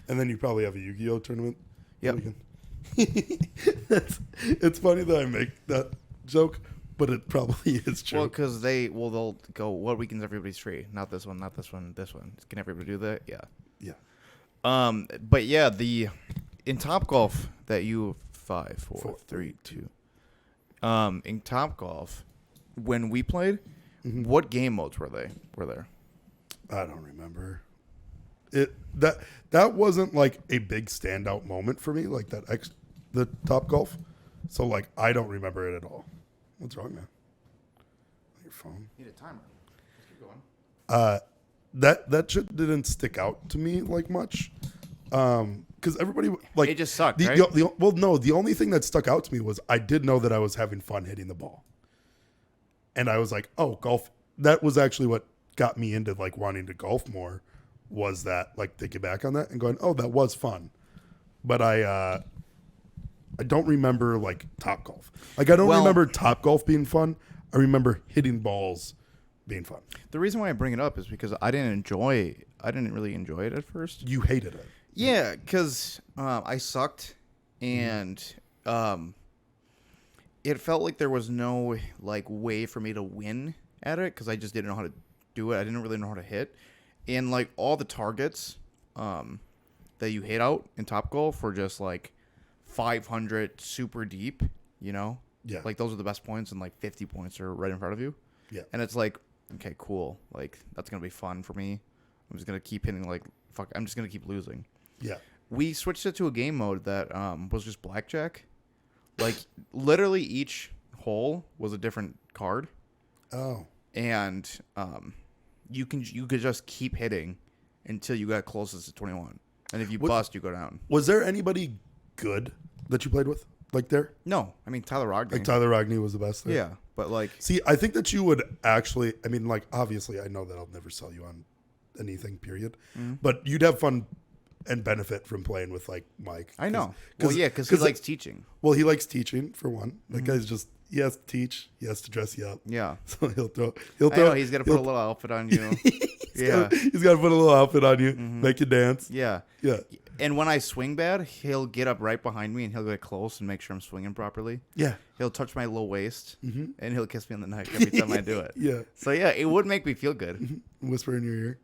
And then you probably have a Yu-Gi-Oh tournament. Yep. It's funny that I make that joke, but it probably is true. Well, because they'll go, what weekend's everybody's free? Not this one, not this one, this one. Can everybody do that? Yeah. Yeah. But yeah, in Topgolf that you 5, 4, 3, 2. In Topgolf, when we played, what game modes were there? I don't remember. That wasn't like a big standout moment for me, like the Topgolf. So like I don't remember it at all. What's wrong, man? Your phone. Need a timer. Let's keep going. That shit didn't stick out to me like much. Because everybody like it just sucked. Right? The only thing that stuck out to me was I did know that I was having fun hitting the ball, and I was like, oh, golf. That was actually what got me into like wanting to golf more. Was that like thinking back on that and going, oh, that was fun, but I don't remember like Topgolf. Like I don't remember Topgolf being fun. I remember hitting balls being fun. The reason why I bring it up is because I didn't really enjoy it at first. You hated it. Yeah, because I sucked, and it felt like there was no like way for me to win at it because I just didn't know how to do it. I didn't really know how to hit, and like all the targets that you hit out in Topgolf were just like 500 super deep, you know? Yeah. Like those are the best points, and like 50 points are right in front of you. Yeah. And it's like, okay, cool. Like that's gonna be fun for me. I'm just gonna keep hitting like fuck. I'm just gonna keep losing. Yeah. We switched it to a game mode that was just blackjack. Like literally each hole was a different card. Oh. And you could just keep hitting until you got closest to 21. And if you bust, you go down. Was there anybody good that you played with? Like there? No. I mean Tyler Rogney. Like Tyler Rogney was the best there? Yeah. But like see, I think that you would actually I mean like obviously I know that I'll never sell you on anything, period. Mm-hmm. But you'd have fun and benefit from playing with like Mike. I know. Well, yeah, because he likes teaching. Well, he likes teaching for one. That guy's just he has to teach. He has to dress you up. Yeah. So he'll throw. I know, he's got to put a little outfit on you. He's got to put a little outfit on you, make you dance. Yeah. Yeah. And when I swing bad, he'll get up right behind me and he'll get close and make sure I'm swinging properly. Yeah. He'll touch my low waist and he'll kiss me on the neck every time I do it. Yeah. So yeah, it would make me feel good. Whisper in your ear.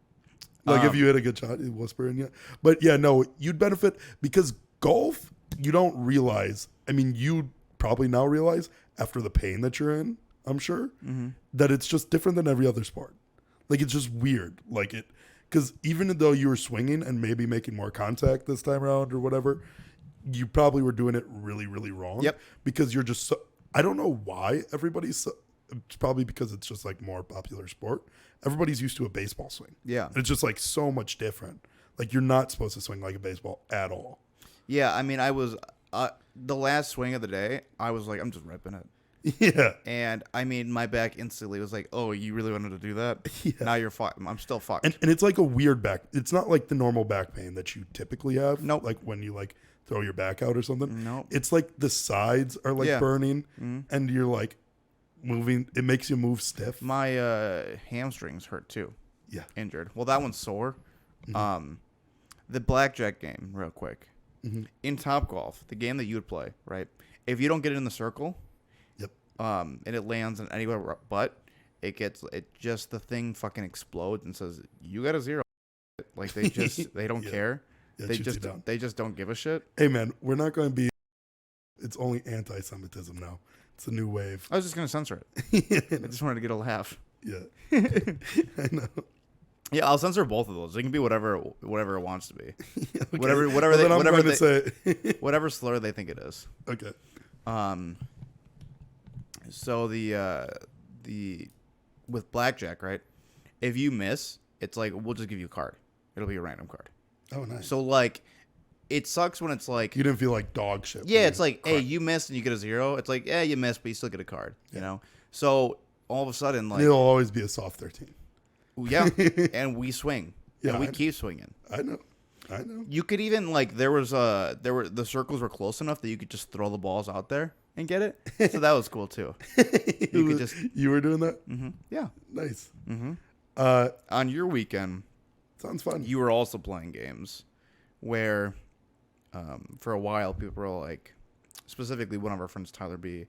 Like if you hit a good shot, he'd whisper in you. But yeah, no, you'd benefit because golf, you don't realize. I mean, you probably now realize after the pain that you're in, I'm sure, that it's just different than every other sport. Like it's just weird. Like it, because even though you were swinging and maybe making more contact this time around or whatever, you probably were doing it really, really wrong. Yep. Because you're just so, I don't know why everybody's so, it's probably because it's just like more popular sport. Everybody's used to a baseball swing. Yeah. And it's just like so much different. Like you're not supposed to swing like a baseball at all. Yeah. I mean, I was, the last swing of the day, I was like, I'm just ripping it. Yeah. And I mean, my back instantly was like, oh, you really wanted to do that? Yeah. Now you're fucked. I'm still fucked. And it's like a weird back. It's not like the normal back pain that you typically have. Nope. Like when you like throw your back out or something. Nope. It's like the sides are like burning and you're like moving. It makes you move stiff. My hamstrings hurt too. Yeah. Injured. Well, that one's sore. The blackjack game, real quick. In Topgolf, the game that you would play, right? If you don't get it in the circle, and it lands on anywhere but, the thing fucking explodes and says, you got a 0. Like they don't care. Yeah, they just don't give a shit. Hey man, we're not going to be, it's only anti-Semitism now. It's a new wave. I was just going to censor it. I just wanted to get a laugh. Yeah. I know. Yeah, I'll censor both of those. It can be whatever it wants to be. Okay. Whatever slur they think it is. Okay. So the with blackjack, right? If you miss, it's like we'll just give you a card. It'll be a random card. Oh, nice. So like, it sucks when it's like you didn't feel like dog shit. Yeah, it's like, hey, you missed and you get a 0. It's like, yeah, you missed, but you still get a card. You know. So all of a sudden, like it'll always be a soft 13. Yeah, and we swing. Yeah, and we keep swinging. I know. You could even like the circles were close enough that you could just throw the balls out there and get it. So that was cool too. You were doing that? Mm-hmm. Yeah. Nice. Mm-hmm. On your weekend, sounds fun. You were also playing games. where for a while people were like, specifically one of our friends, Tyler B,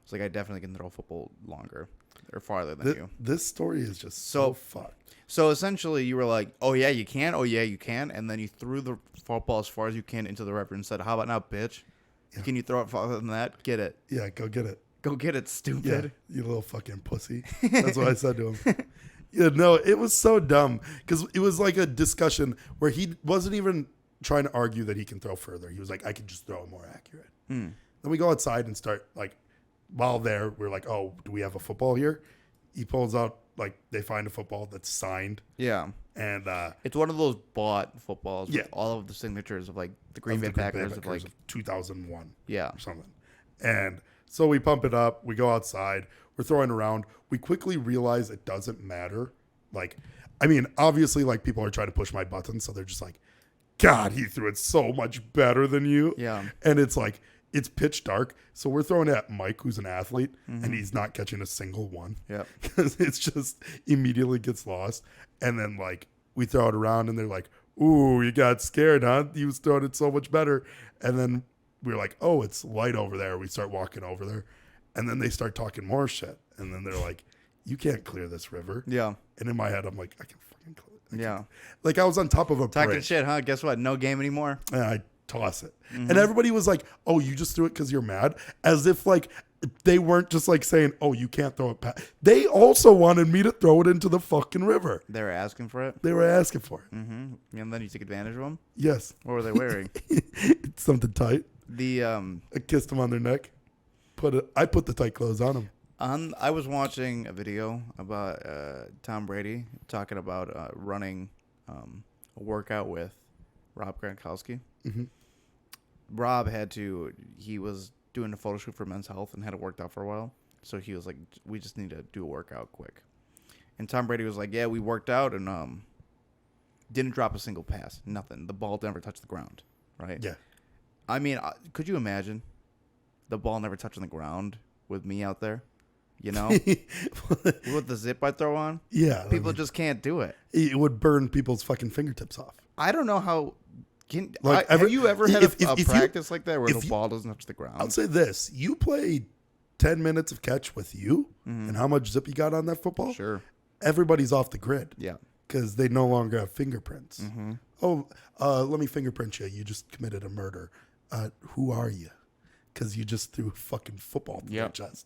was like, I definitely can throw a football longer or farther than you. This story is just so fucked. So essentially, you were like, "Oh yeah, you can. Oh yeah, you can," and then you threw the football as far as you can into the river and said, "How about now, bitch? Yeah. Can you throw it farther than that? Get it? Yeah, go get it. Go get it, stupid. Yeah, you little fucking pussy." That's what I said to him. Yeah, no, it was so dumb because it was like a discussion where he wasn't even trying to argue that he can throw further. He was like, "I can just throw it more accurate." Then we go outside and start like, while there, we're like, "Oh, do we have a football here?" He pulls out. Like, they find a football that's signed. Yeah. And it's one of those bought footballs with yeah. all of the signatures of, like, the Green Bay Packers of, like, 2001. Yeah. Or something. And so we pump it up. We go outside. We're throwing around. We quickly realize it doesn't matter. Like, I mean, obviously, like, people are trying to push my buttons. So they're just like, God, he threw it so much better than you. Yeah. And it's like, it's pitch dark. So we're throwing at Mike, who's an athlete, and he's not catching a single one. Yeah. Because it's just immediately gets lost. And then, like, we throw it around, and they're like, ooh, you got scared, huh? You was throwing it so much better. And then we're like, oh, it's light over there. We start walking over there. And then they start talking more shit. And then they're like, you can't clear this river. Yeah. And in my head, I'm like, I can fucking clear it. Yeah. Like, I was on top of a Talking bridge. shit, huh? Guess what? No game anymore. And I toss it. And everybody was like, oh, you just threw it because you're mad? As if, like, they weren't just, like, saying, oh, you can't throw it past. They also wanted me to throw it into the fucking river. They were asking for it? They were asking for it. Mm-hmm. And then you took advantage of them? Yes. What were they wearing? Something tight. I kissed them on their neck. I put the tight clothes on them. I was watching a video about Tom Brady talking about running a workout with Rob Gronkowski. Mm-hmm. Rob he was doing a photo shoot for Men's Health and hadn't worked out for a while. So he was like, we just need to do a workout quick. And Tom Brady was like, yeah, we worked out and didn't drop a single pass. Nothing. The ball never touched the ground. Right? Yeah. I mean, could you imagine the ball never touching the ground with me out there? You know? With the zip I throw on? Yeah. People just can't do it. It would burn people's fucking fingertips off. I don't know how... have you ever had a practice like that where the ball doesn't touch the ground? I'll say this. You play 10 minutes of catch with you and how much zip you got on that football? Sure. Everybody's off the grid. Yeah. Because they no longer have fingerprints. Oh, let me fingerprint you. You just committed a murder. Who are you? Because you just threw a fucking football through your chest.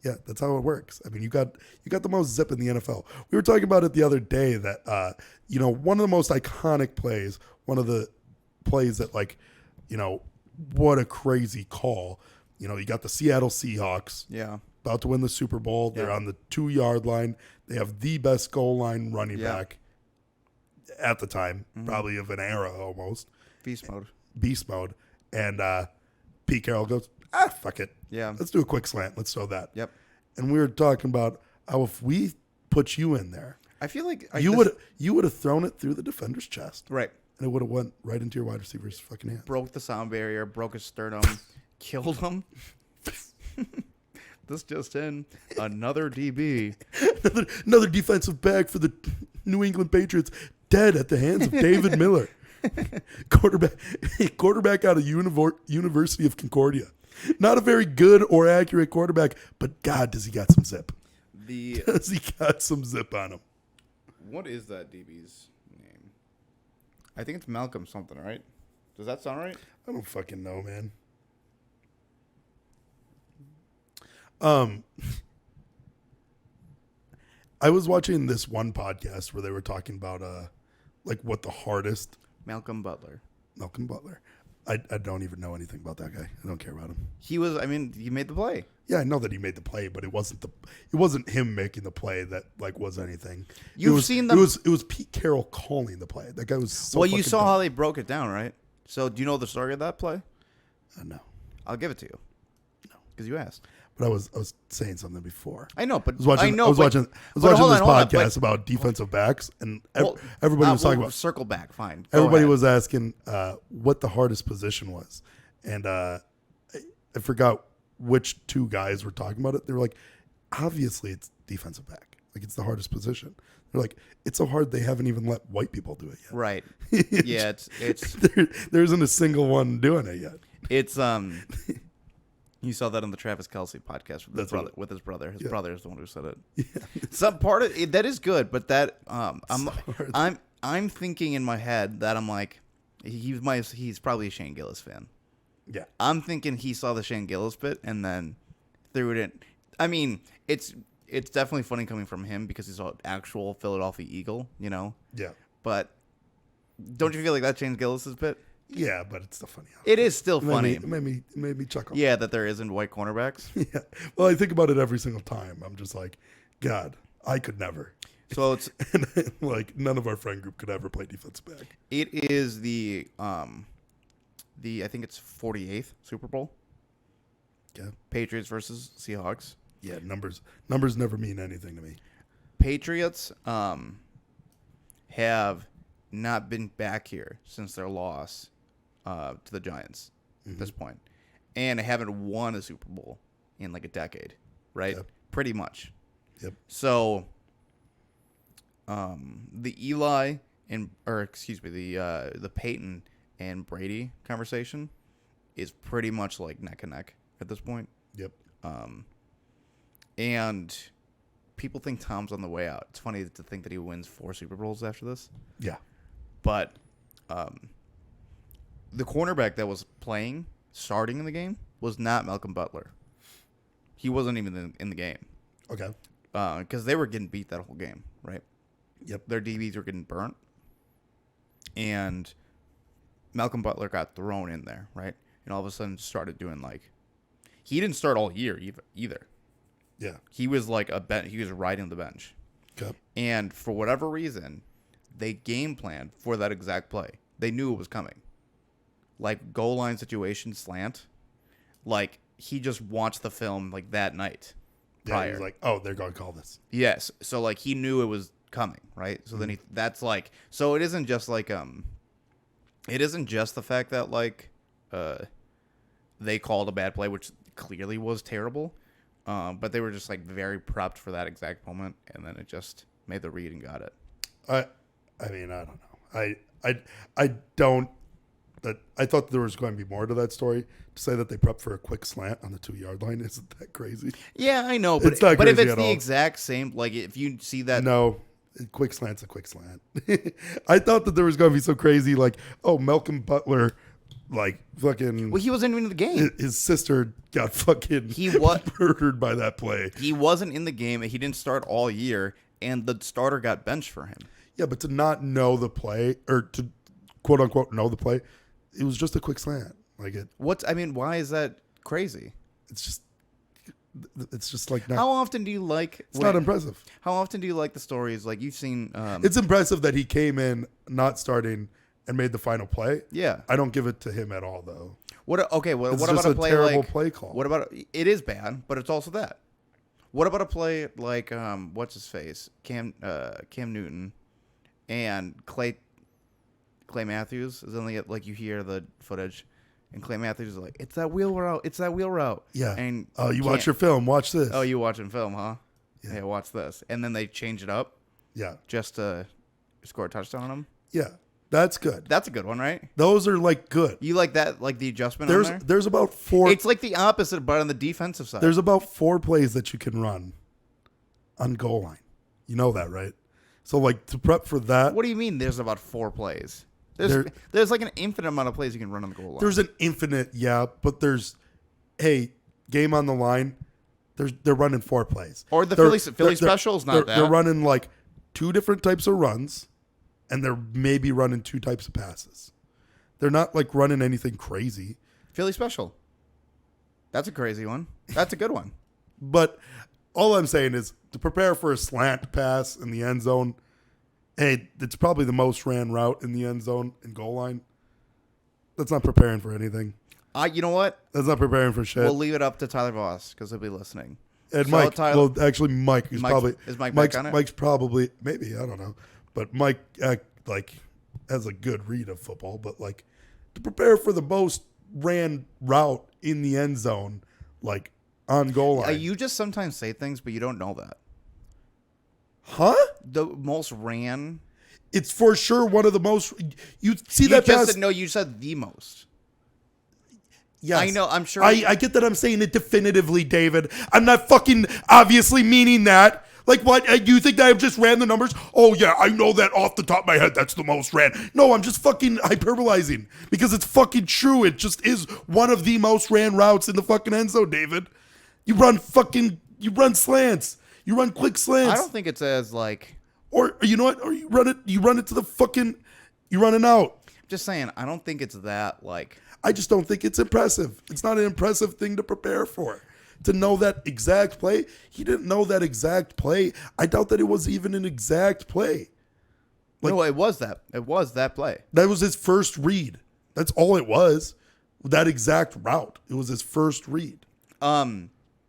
Yeah, that's how it works. I mean, you got the most zip in the NFL. We were talking about it the other day that, one of the most iconic plays, one of the plays that, like, what a crazy call. You got the Seattle Seahawks. Yeah. About to win the Super Bowl. They're on the 2-yard line. They have the best goal line running back at the time, probably of an era almost. Beast mode. And Pete Carroll goes, fuck it. Yeah. Let's do a quick slant. Let's throw that. Yep. And we were talking about how if we put you in there, I feel like you would have thrown it through the defender's chest. Right. And it would have went right into your wide receiver's fucking hand. Broke the sound barrier, broke his sternum, killed him. This just in, another DB. another defensive back for the New England Patriots dead at the hands of David Miller. quarterback out of University of Concordia. Not a very good or accurate quarterback, but God, does he got some zip. Does he got some zip on him. What is that DB's name? I think it's Malcolm something, right? Does that sound right? I don't fucking know, man. I was watching this one podcast where they were talking about like what the hardest Malcolm Butler. I don't even know anything about that guy. I don't care about him. He made the play. Yeah, I know that he made the play, but it wasn't him making the play that like was anything. Seen them. It was Pete Carroll calling the play. That guy was so well, you saw dumb. how they broke it down, right? So do you know the story of that play? No. I'll give it to you. No, because you asked. But I was saying something before. I know, but I was watching this podcast about defensive backs, and everybody was talking about. Circle back, fine. Everybody was asking what the hardest position was, and I forgot which two guys were talking about it. They were like, obviously it's defensive back. Like, it's the hardest position. They're like, it's so hard they haven't even let white people do it yet. Right. Yeah, it's there isn't a single one doing it yet. it's you saw that on the Travis Kelce podcast with his That's brother. what- With his brother, his Yeah. brother is the one who said it. Yeah. Some part of it, that is good, but that hard. I'm thinking in my head that I'm like, he's probably a Shane Gillis fan. Yeah. I'm thinking he saw the Shane Gillis bit and then threw it in. I mean, it's definitely funny coming from him because he's an actual Philadelphia Eagle, you know. Yeah. But don't you feel like that's Shane Gillis's bit? Yeah, but it's still funny. It is still It made funny. me- it made me chuckle. Yeah, that there isn't white cornerbacks. Yeah. Well, I think about it every single time. I'm just like, God, I could never. So it's And like none of our friend group could ever play defensive back. it is the I think it's 48th Super Bowl. Yeah. Patriots versus Seahawks. Yeah, numbers never mean anything to me. Patriots have not been back here since their loss to the Giants at this point, and haven't won a Super Bowl in like a decade, right? Yep. Pretty much. Yep. So, the Eli the Peyton and Brady conversation is pretty much like neck and neck at this point. Yep. And people think Tom's on the way out. It's funny to think that he wins 4 Super Bowls after this. Yeah. But the cornerback that was starting in the game, was not Malcolm Butler. He wasn't even in the game. Okay. Because they were getting beat that whole game, right? Yep. Their DBs were getting burnt. And Malcolm Butler got thrown in there, right? And all of a sudden started doing like... He didn't start all year either. Yeah. He was like he was riding the bench. Okay. And for whatever reason, they game planned for that exact play. They knew it was coming. Like goal line situation slant. Like he just watched the film like that night prior. Yeah, he's like, oh, they're going to call this. Yes. So like he knew it was coming, right? So then that's like, so it isn't just like, it isn't just the fact that like, they called a bad play, which clearly was terrible. But they were just like very prepped for that exact moment, and then it just made the read and got it. I mean, I don't know. I don't. That I thought there was going to be more to that story. To say that they prepped for a quick slant on the 2-yard line isn't that crazy. Yeah, I know, but It's not if crazy it's at the all. exact same, like if you see that, No, a quick slant's a quick slant. I thought that there was going to be so crazy, like, oh, Malcolm Butler, like fucking. well, he wasn't even in the game. His sister got fucking He was- murdered by that play. He wasn't in the game, and he didn't start all year, and the starter got benched for him. Yeah, but to not know the play, or to quote unquote know the play, it was just a quick slant. Like Why is that crazy? it's just like not. How often do you like? It's not impressive. How often do you like the stories like you've seen? It's impressive that he came in not starting and made the final play. Yeah. I don't give it to him at all, though. What? Okay. What It's about just a a play terrible like? play call. What about? It is bad, but it's also that. What about a play like what's his face, Cam Newton, and Clay Matthews? Is only like you hear the footage, and Clay Matthews is like, "It's that wheel route. It's that wheel route." Yeah. And Oh, you watch your film. Watch this. Oh, you watching film, huh? Yeah. Yeah. Watch this, and then they change it up Yeah. just to score a touchdown on him. Yeah. That's good. That's a good one, right? Those are like good. You like that, like the adjustment on there? There's about four. It's like the opposite, but on the defensive side. There's about 4 plays that you can run on goal line. You know that, right? So like to prep for that. What do you mean? There's about 4 plays. There- There's like an infinite amount of plays you can run on the goal line. There's an infinite, yeah, but there's, hey, game on the line. They're running 4 plays. Or the They're- Philly special is not that. They're running like 2 different types of runs, and they're maybe running 2 types of passes. They're not like running anything crazy. Philly special. That's a crazy one. That's a good one. But all I'm saying is to prepare for a slant pass in the end zone. Hey, it's probably the most ran route in the end zone and goal line. That's not preparing for anything. You know what? That's not preparing for shit. We'll leave it up to Tyler Voss because he'll be listening. And So, Mike, Tyler- well, actually, Mike is Mike's- probably is Mike back on it? Mike's probably maybe I don't know, but Mike like has a good read of football. But like to prepare for the most ran route in the end zone, like on goal line. You just sometimes say things, but you don't know that. Huh? The most ran. It's for sure one of the most. You see You that just pass? said, no, you said the most. Yes. I know. I'm sure. I get that I'm saying it definitively, David. I'm not fucking obviously meaning that. Like what? You think that I just ran the numbers? Oh yeah, I know that off the top of my head. That's the most ran. No, I'm just fucking hyperbolizing because it's fucking true. It just is one of the most ran routes in the fucking end zone, David. You run slants. You run quick slants. I don't think it's as like. Or you know what? Or you run it to the fucking. You run it out. Just saying. I don't think it's that like. I just don't think it's impressive. It's not an impressive thing to prepare for. To know that exact play, he didn't know that exact play. I doubt that it was even an exact play. No, it was that. It was that play. That was his first read. That's all it was. That exact route. It was his first read.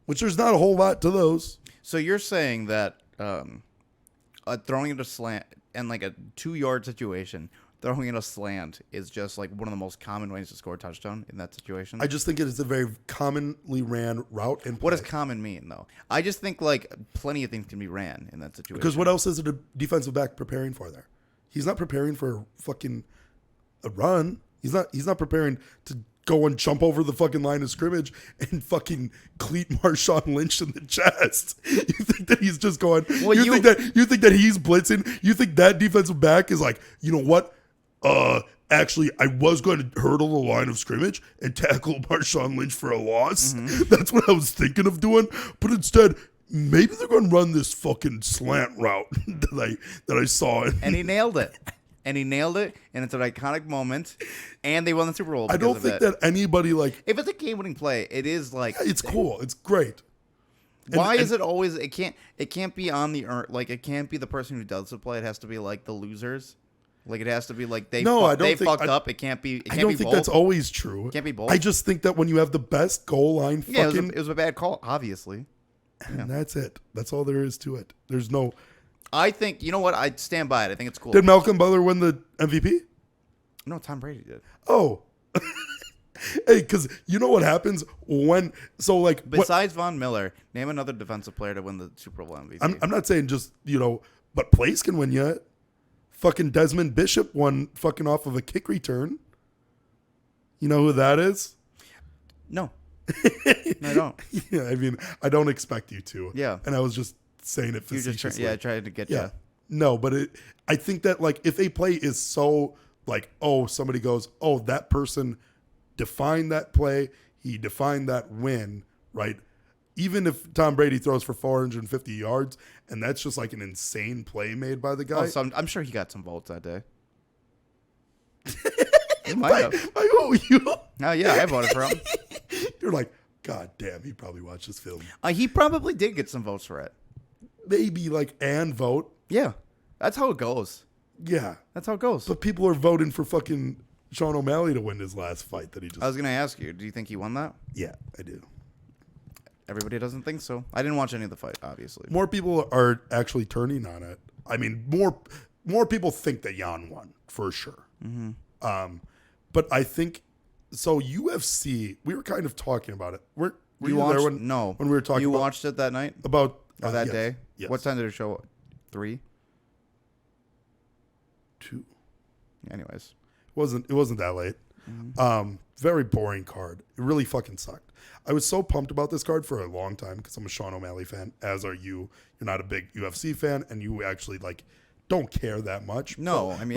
Which there's not a whole lot to those. So you're saying that throwing it a slant and like a 2-yard situation, throwing it a slant is just like one of the most common ways to score a touchdown in that situation? I just think it is a very commonly ran route. And what does common mean, though? I just think like plenty of things can be ran in that situation. Because what else is a defensive back preparing for there? He's not preparing for fucking a run. He's not preparing to go and jump over the fucking line of scrimmage and fucking cleat Marshawn Lynch in the chest. You think that he's just going? Well, you think that he's blitzing? You think that defensive back is like, you know what? Actually, I was going to hurdle the line of scrimmage and tackle Marshawn Lynch for a loss. Mm-hmm. That's what I was thinking of doing. But instead, maybe they're going to run this fucking slant route that I saw. And he nailed it. And it's an iconic moment. And they won the Super Bowl. I don't think that anybody like. If it's a game-winning play, it is like. Yeah, it's cool. It's great. Why is it always? It can't be on the like. It can't be the person who does the play. It has to be like the losers. Like it has to be like they fucked up. It can't be. I don't think that's always true. It can't be both. I just think that when you have the best goal line, fucking, it was a bad call, obviously. And that's it. That's all there is to it. There's no. I think you know what? I stand by it. I think it's cool. Did Malcolm Butler win the MVP? No, Tom Brady did. Oh. Hey, because you know what happens when besides Von Miller, name another defensive player to win the Super Bowl MVP. I'm not saying just but plays can win yet. Fucking Desmond Bishop won fucking off of a kick return. You know who that is? No. I don't. Yeah, I mean, I don't expect you to. Yeah. And I was just saying it facetiously. I tried to get you. No, but I think that like if a play is so like, oh, somebody goes, oh, that person defined that play, he defined that win, right? Even if Tom Brady throws for 450 yards, and that's just like an insane play made by the guy. Oh, so I'm sure he got some votes that day. He might have. By who? You? Oh, yeah, I voted for him. You're like, God damn, he probably watched this film. He probably did get some votes for it. Maybe and vote. Yeah, that's how it goes. Yeah. That's how it goes. But people are voting for fucking Sean O'Malley to win his last fight that he just... I was going to ask you, do you think he won that? Yeah, I do. Everybody doesn't think so. I didn't watch any of the fight, obviously. More people are actually turning on it. I mean, more people think that Jan won, for sure. Mm-hmm. But I think... So UFC, we were kind of talking about it. Were you watched, there when we were talking You watched it that night? About... Or that yes, day? Yes. What time did it show? 3? 2. Anyways. It wasn't that late. Mm-hmm. Very boring card. It really fucking sucked. I was so pumped about this card for a long time because I'm a Sean O'Malley fan, as are you. You're not a big UFC fan, and you actually don't care that much. No, so, I mean,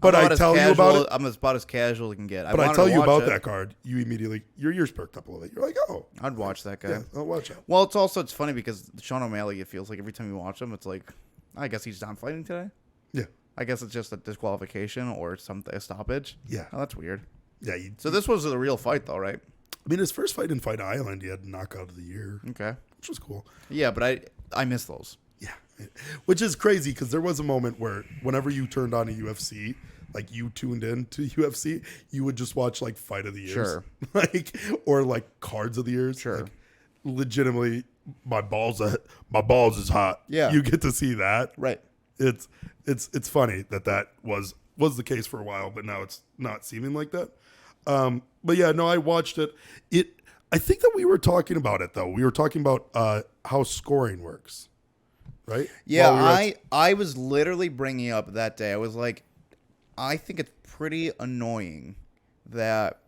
but I tell you about it. I'm about as casual as I can get. But I tell you about that card, you immediately your ears perked up a little bit. You're like, oh, I'd watch that guy. Yeah, I'll watch it. Well, it's funny because Sean O'Malley, it feels like every time you watch him, it's like, I guess he's not fighting today. Yeah. I guess it's just a disqualification or a stoppage. Yeah. Oh, that's weird. Yeah. So this was a real fight, though, right? I mean, his first fight in Fight Island, he had knockout of the year. Okay. Which was cool. Yeah, but I miss those. Yeah. Which is crazy because there was a moment where whenever you turned on a UFC, like you tuned in to UFC, you would just watch Fight of the Years. Sure. or Cards of the Years. Sure. Legitimately, my balls is hot. Yeah. You get to see that. Right. It's funny that was the case for a while, but now it's not seeming like that. But yeah, no, I watched it. I think that we were talking about it though. We were talking about how scoring works. right? Yeah, While we were at- I was literally bringing up that day. I was like, I think it's pretty annoying that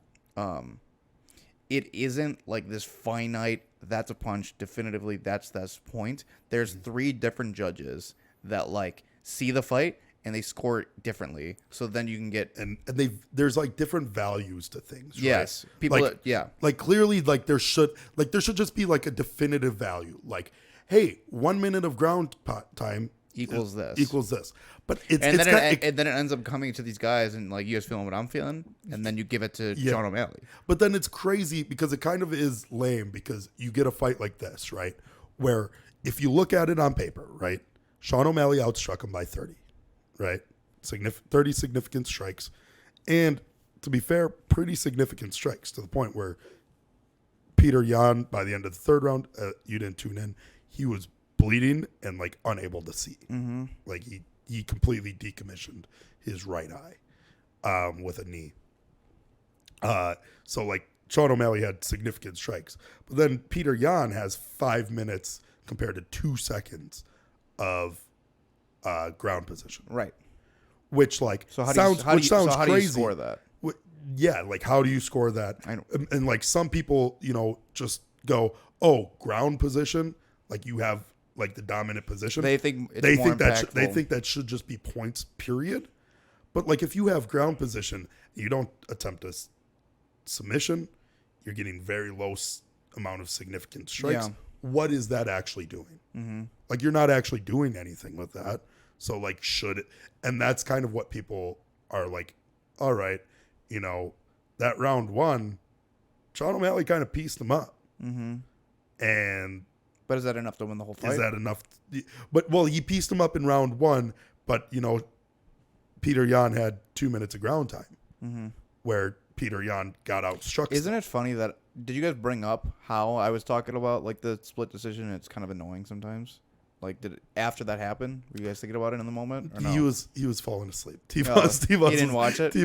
it isn't like this finite. That's a punch. Definitively, that's point. There's 3 different judges that like see the fight and they score it differently. So then you can get and there's like different values to things. Right? yes, people. Like, Yeah, like clearly, like there should just be like a definitive value. Like, hey, 1 minute of ground time equals this. equals this. But it's And it's then kinda, and then it ends up coming to these guys and like you guys feeling what I'm feeling, and then you give it to Sean O'Malley. But then it's crazy because it kind of is lame because you get a fight like this, right? Where if you look at it on paper, right? Sean O'Malley outstruck him by 30, right? 30 significant strikes. And to be fair, pretty significant strikes to the point where Peter Yan, by the end of the 3rd round, you didn't tune in, he was bleeding and like unable to see. Mm-hmm. Like he completely decommissioned his right eye with a knee. So like Sean O'Malley had significant strikes, but then Peter Yan has 5 minutes compared to 2 seconds of ground position, Right. which like So how sounds do you, sounds how crazy. do you score that? Yeah, like how do you score that? I know. And like some people, just go, oh, ground position, like you have like the dominant position. They think it's they more think impactful. they think that should just be points, period. But like if you have ground position, you don't attempt a submission, you're getting very low amount of significant strikes. Yeah. What is that actually doing? Mm-hmm. Like you're not actually doing anything with that. So like should it? And that's kind of what people are like. All right, that round 1, Sean O'Malley kind of pieced him up. Mm-hmm. And But is that enough to win the whole fight? is that enough? But well, he pieced him up in round 1, but Peter Yan had 2 minutes of ground time, where Peter Yan got outstruck. Isn't it funny that did you guys bring up how I was talking about like the split decision? And it's kind of annoying sometimes. Like, after that happen? Were you guys thinking about it in the moment? Or no? He was falling asleep. He didn't watch it.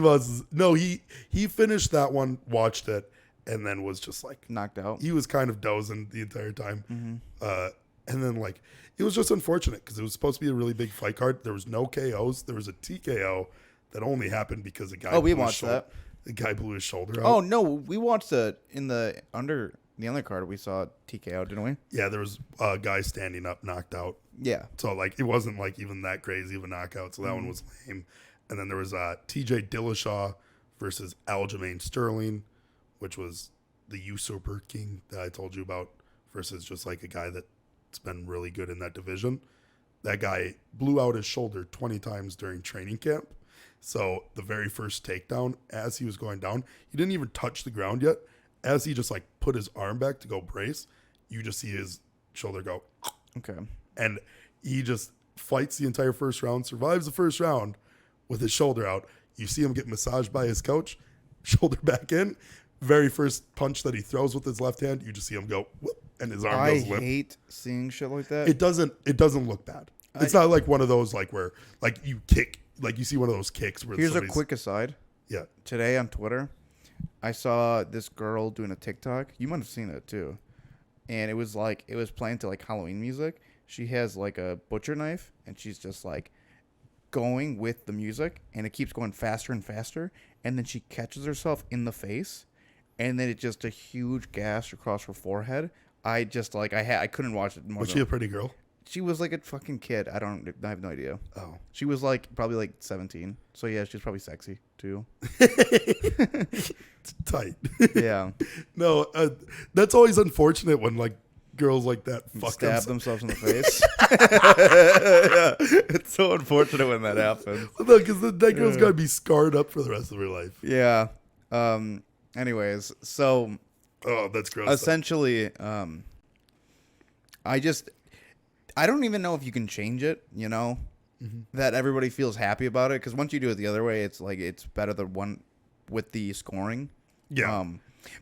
No, he finished that one, watched it, and then was just like knocked out. He was kind of dozing the entire time, and then like it was just unfortunate because it was supposed to be a really big fight card. There was no KOs. There was a TKO that only happened because a guy. We watched that. The guy blew his shoulder out. Oh no, we watched it in the undercard. We saw TKO, didn't we? Yeah, there was a guy standing up, knocked out. Yeah. So like it wasn't like even that crazy of a knockout. So that one was lame. And then there was TJ Dillashaw versus Aljamain Sterling, which was the usurper king that I told you about, versus just like a guy that's been really good in that division. That guy blew out his shoulder 20 times during training camp. So the very first takedown, as he was going down, he didn't even touch the ground yet. As he just like put his arm back to go brace, you just see his shoulder go. Okay. And he just fights the entire first round, survives the first round with his shoulder out. You see him get massaged by his coach, shoulder back in. Very first punch that he throws with his left hand, you just see him go, whoop, and his arm goes limp. I hate seeing shit like that. It doesn't look bad. It's not like one of those like where like you kick, like you see one of those kicks where Here's a quick aside. Yeah. Today on Twitter, I saw this girl doing a TikTok. You might have seen it too. And it was playing to like Halloween music. She has like a butcher knife and she's just like going with the music and it keeps going faster and faster. And then she catches herself in the face and then it's just a huge gash across her forehead. I just like, I couldn't watch it more. Was she a pretty girl? She was like a fucking kid. I have no idea. Oh. She was like probably like 17. So yeah, she's probably sexy too. Tight. Yeah. No, that's always unfortunate when like girls like that stab themselves in the face. Yeah. It's so unfortunate when that happens. No, because that girl's got to be scarred up for the rest of her life. Yeah. Anyways, so. Oh, that's gross. Essentially, I don't even know if you can change it, that everybody feels happy about it. Because once you do it the other way, it's like it's better than one with the scoring. Yeah.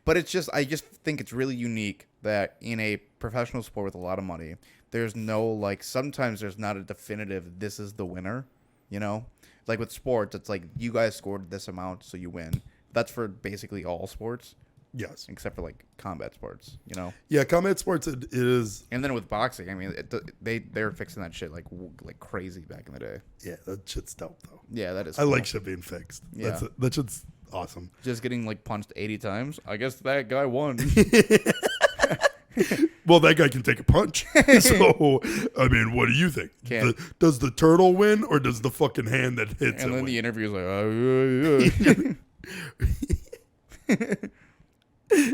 But I just think it's really unique that in a professional sport with a lot of money, there's no like sometimes there's not a definitive this is the winner, Like with sports, it's like you guys scored this amount, so you win. That's for basically all sports. Yes. except for like combat sports, you know. Yeah, combat sports it is. And then with boxing, I mean, they're fixing that shit like crazy back in the day. Yeah, that shit's dope though. Yeah, that is. I Cool. like shit being fixed. Yeah. That shit's awesome. Just getting like punched 80 times. I guess that guy won. Well, that guy can take a punch. So, I mean, what do you think? Does the turtle win or does the fucking hand that hits And him then win? the interview's like,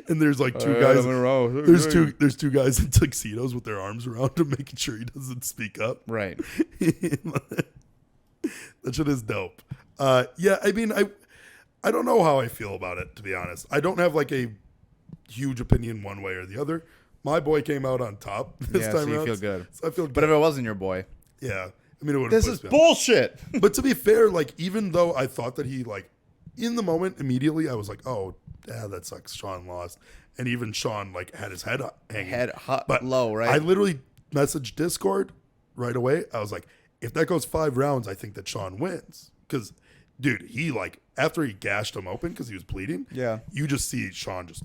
And there's like two guys. There's There's two guys in tuxedos with their arms around him, making sure he doesn't speak up. Right. That shit is dope. Yeah, I mean, I don't know how I feel about it, to be honest. I don't have like a huge opinion one way or the other. My boy came out on top this Yeah, time so you around. feel good. So I feel good. But if it wasn't your boy, Yeah. I mean, it would. this is bullshit. But to be fair, like, even though I thought that he, like, in the moment, immediately, I was like, oh, yeah, that sucks. Sean lost. And even Sean, like, had his head hanging. Head hot, But low, right? I literally messaged Discord right away. I was like, if that goes 5 rounds, I think that Sean wins. Because, dude, he, like, after he gashed him open because he was bleeding, Yeah. you just see Sean just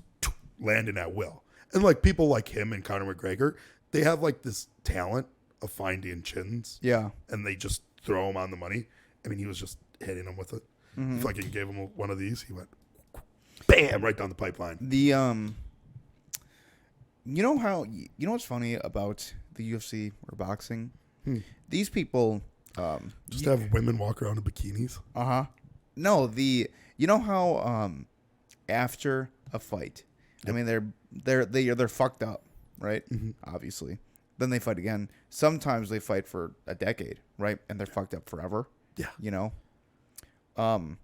landing at will. And, like, people like him and Conor McGregor, they have, like, this talent of finding chins. Yeah. And they just throw him on the money. I mean, he was just hitting him with it. If I gave him one of these, he went, bam, right down the pipeline. The you know what's funny about the UFC or boxing? These people Just have women walk around in bikinis. No, you know how after a fight, I mean they're fucked up, right? Obviously. Then they fight again. Sometimes they fight for a decade, right? And they're fucked up forever. Yeah. You know? Do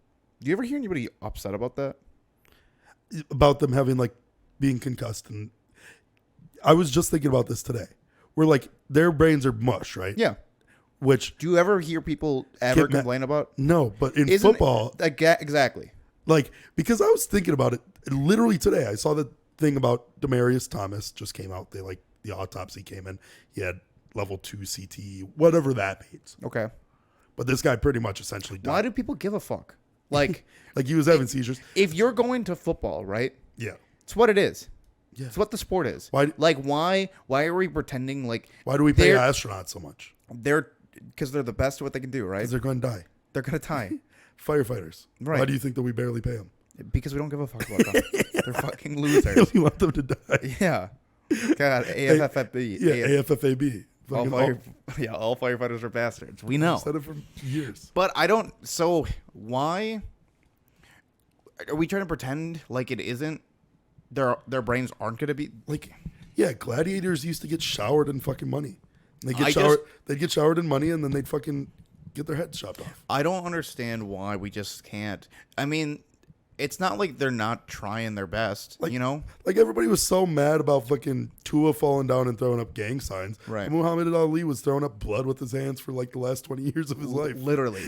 you ever hear anybody upset about that? About them having, like, being concussed. And I was just thinking about this today. Where, like, their brains are mush, right? Yeah. Which, Do you ever hear people ever complain about? no, but in Isn't football, exactly. like, because I was thinking about it literally today. I saw the thing about Demaryius Thomas just came out. They, like, the autopsy came in. He had level 2 CTE, whatever that means. Okay. But this guy pretty much essentially died. Why do people give a fuck? Like, Like, he was having seizures. if you're going to football, right? Yeah. It's what it is. Yeah. It's what the sport is. Why- Why are we pretending like Why do we pay they're astronauts so much? because they're the best at what they can do, right? Because they're going to die. They're gonna tie. Firefighters. Right. Why do you think that we barely pay them? Because we don't give a fuck about them. They're fucking losers. We want them to die. Yeah. God, AFFB. Yeah, AFFAB. All firefighters are bastards. We know. Said it for years. But I don't. So why are we trying to pretend like it isn't? Their brains aren't going to be Like, yeah, gladiators used to get showered in fucking money. They I get showered. They'd get showered in money, and then they'd fucking get their heads chopped off. I don't understand why we just can't. I mean, it's not like they're not trying their best, Like, you know? Like, everybody was so mad about fucking Tua falling down and throwing up gang signs. Right. Muhammad Ali was throwing up blood with his hands for like the last 20 years of his life. Literally.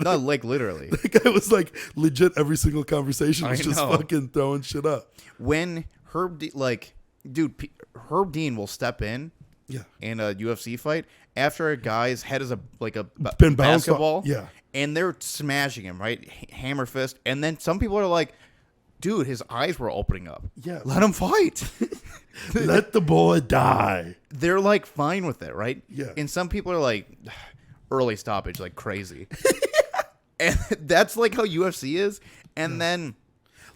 No, like literally. That guy was like legit every single conversation was I just know. fucking throwing shit up. When Herb Dean will step in Yeah. a UFC fight after a guy's head is Been bounced basketball. off. Yeah. And they're smashing him, right? Hammer fist. And then some people are like, dude, his eyes were opening up. Yeah. Let him fight. Let the boy die. They're like fine with it, right? Yeah. And some people are like, early stoppage, like crazy. And that's like how UFC is. And then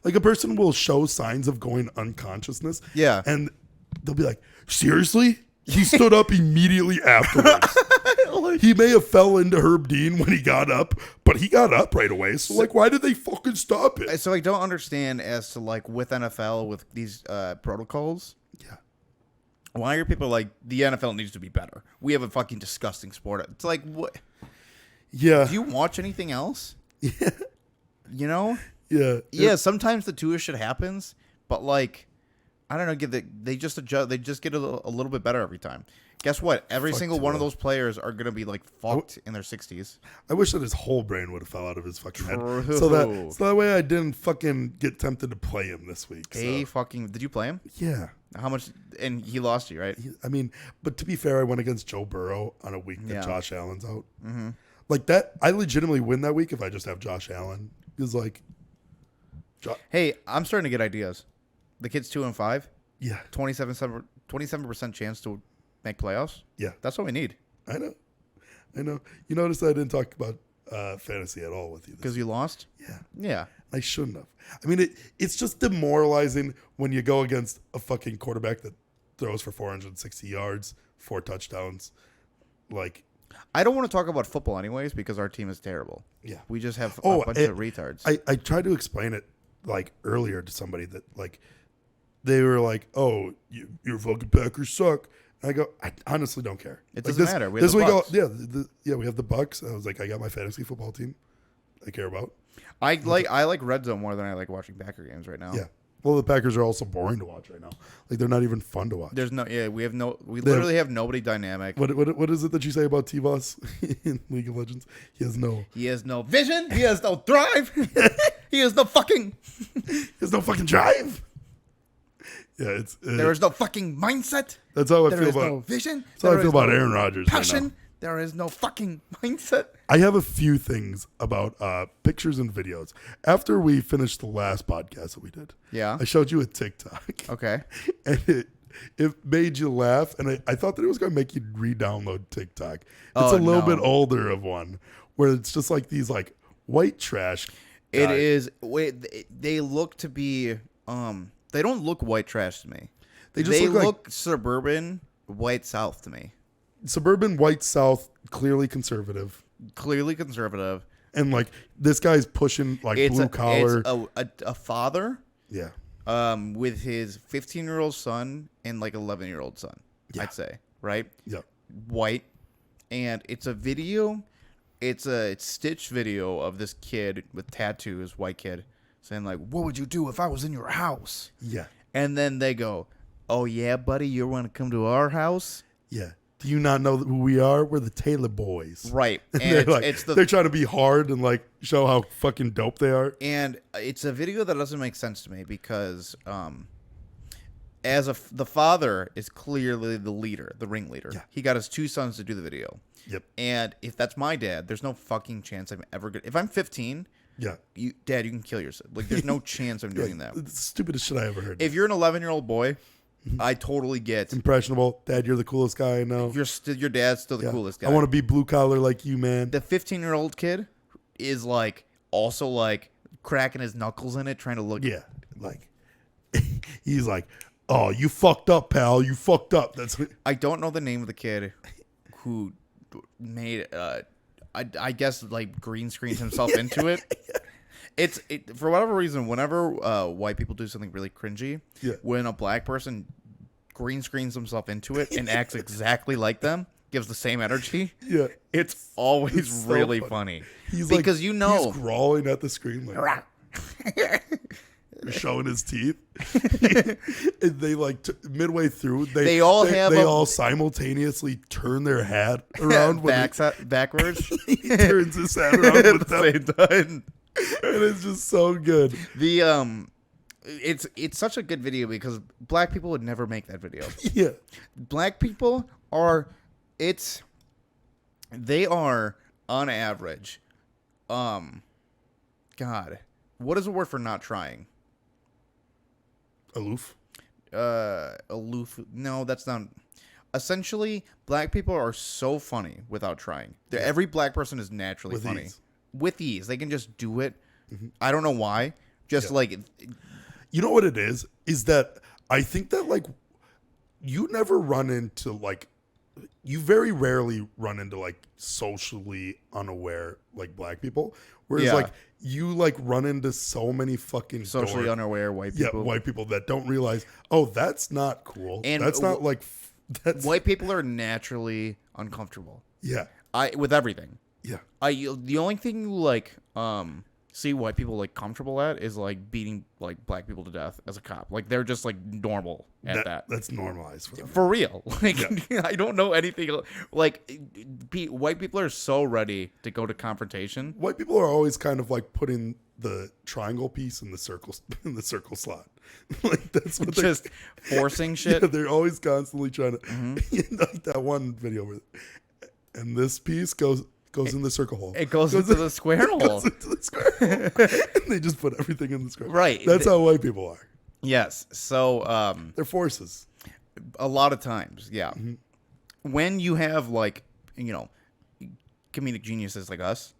Like, a person will show signs of going unconsciousness. Yeah. And they'll be like, seriously? He stood up immediately afterwards. He may have fell into Herb Dean when he got up, but he got up right away. So, like, why did they fucking stop it? So I don't understand as to like with NFL with these protocols. Yeah. Why are people like the NFL needs to be better? We have a fucking disgusting sport. It's like what? Yeah. Do you watch anything else? Yeah. You know? Yeah. Yeah. Sometimes the two shit happens, but like I don't know. They just adjust. They just get a little bit better every time. Guess what? Every Fuck single one of Tua. those players are gonna be like fucked in their 60s. I wish that his whole brain would have fell out of his fucking head. True. So that way I didn't fucking get tempted to play him this week. So. Did you play him? Yeah. How much? And he lost you, right? I mean, but to be fair, I went against Joe Burrow on a week that Yeah. Josh Allen's out. Mm-hmm. Like that, I legitimately win that week if I just have Josh Allen. Because like, Hey, I'm starting to get ideas. The kid's 2-5. Yeah. 27% chance to make playoffs. Yeah. That's what we need. I know. You notice I didn't talk about fantasy at all with you. Because you lost? Yeah. Yeah. I shouldn't have. I mean, it's just demoralizing when you go against a fucking quarterback that throws for 460 yards, 4 touchdowns. Like, I don't want to talk about football anyways because our team is terrible. Yeah. We just have a bunch of retards. I tried to explain it like earlier to somebody that like they were like, "Oh, your fucking Packers suck." And I go, I honestly don't care. It like doesn't matter. We have the Bucks. We have the Bucks. I was like, I got my fantasy football team I care about. I like Red Zone more than I like watching Packer games right now. Yeah. Well, the Packers are also boring to watch right now. Like, they're not even fun to watch. We literally have nobody dynamic. What is it that you say about T-Boss in League of Legends? He has no vision. He has no drive. He has no fucking drive. Yeah, it's there is no fucking mindset. That's how I there feel is about no vision. That's how I feel about Aaron Rodgers Passion. right now. There is no fucking mindset. I have a few things about pictures and videos. After we finished the last podcast that we did, Yeah. I showed you a TikTok. Okay. And it made you laugh, and I thought that it was going to make you re-download TikTok. It's a little bit older of one, where it's just like these like white trash guys. It is. Wait, they look to be. They don't look white trash to me. They just look like suburban white South to me. Suburban white South, clearly conservative. And like this guy's pushing like blue collar. It's a father. Yeah. With his 15-year-old son and like 11-year-old son. Yeah. I'd say, right? Yeah. White, and it's a video. It's a stitched video of this kid with tattoos, white kid, saying like, "What would you do if I was in your house?" Yeah. And then they go, "Oh yeah, buddy, you want to come to our house?" Yeah. Do you not know who we are? We're the Taylor Boys. Right. And they're trying to be hard and like show how fucking dope they are. And it's a video that doesn't make sense to me because the father is clearly the leader, the ringleader. Yeah. He got his 2 sons to do the video. Yep. And if that's my dad, there's no fucking chance I'm ever going to... If I'm 15... Yeah. Dad, you can kill yourself. Like, there's no chance I'm doing that. It's the stupidest shit I ever heard. If you're an 11-year-old boy... I totally get impressionable. Dad, you're the coolest guy I know. Your dad's still the coolest guy. I want to be blue collar like you, man. The 15-year-old kid is like also like cracking his knuckles in it, trying to look. Yeah, like he's like, "Oh, you fucked up, pal. You fucked up." That's. I don't know the name of the kid who made. I guess like green screened himself into it. It's for whatever reason, whenever white people do something really cringy, when a black person green screens himself into it and acts exactly like them, gives the same energy, it's always so really funny. He's because like, he's growling at the screen like showing his teeth. And they like midway through, they all simultaneously turn their hat around backwards. He turns his hat around at the same time. And it's just so good. It's such a good video because black people would never make that video. Yeah. Black people are they are on average God, what is the word for not trying? Aloof? Aloof. No, that's not. Essentially, black people are so funny without trying. Every black person is naturally funny. With ease. They can just do it. Mm-hmm. I don't know why. Just like... You know what it is? Is that I think that like you never run into like... You very rarely run into like socially unaware like black people. Whereas like you like run into so many fucking... Socially unaware white people. Yeah, white people that don't realize, oh, that's not cool. And that's not like... White people are naturally uncomfortable. Yeah. With everything. Yeah. The only thing you like see white people like comfortable at is like beating like black people to death as a cop. Like they're just like normal at that. That's normalized for them. For real. Like I don't know anything like white people are so ready to go to confrontation. White people are always kind of like putting the triangle piece in the circle slot. Like that's what just forcing shit. Yeah, they're always constantly trying to like that one video where and this piece goes in the circle hole. It goes into the square hole. Goes into the square hole. And they just put everything in the square hole. Right. That's how white people are. Yes. So They're forces. a lot of times, yeah. When you have like comedic geniuses like us,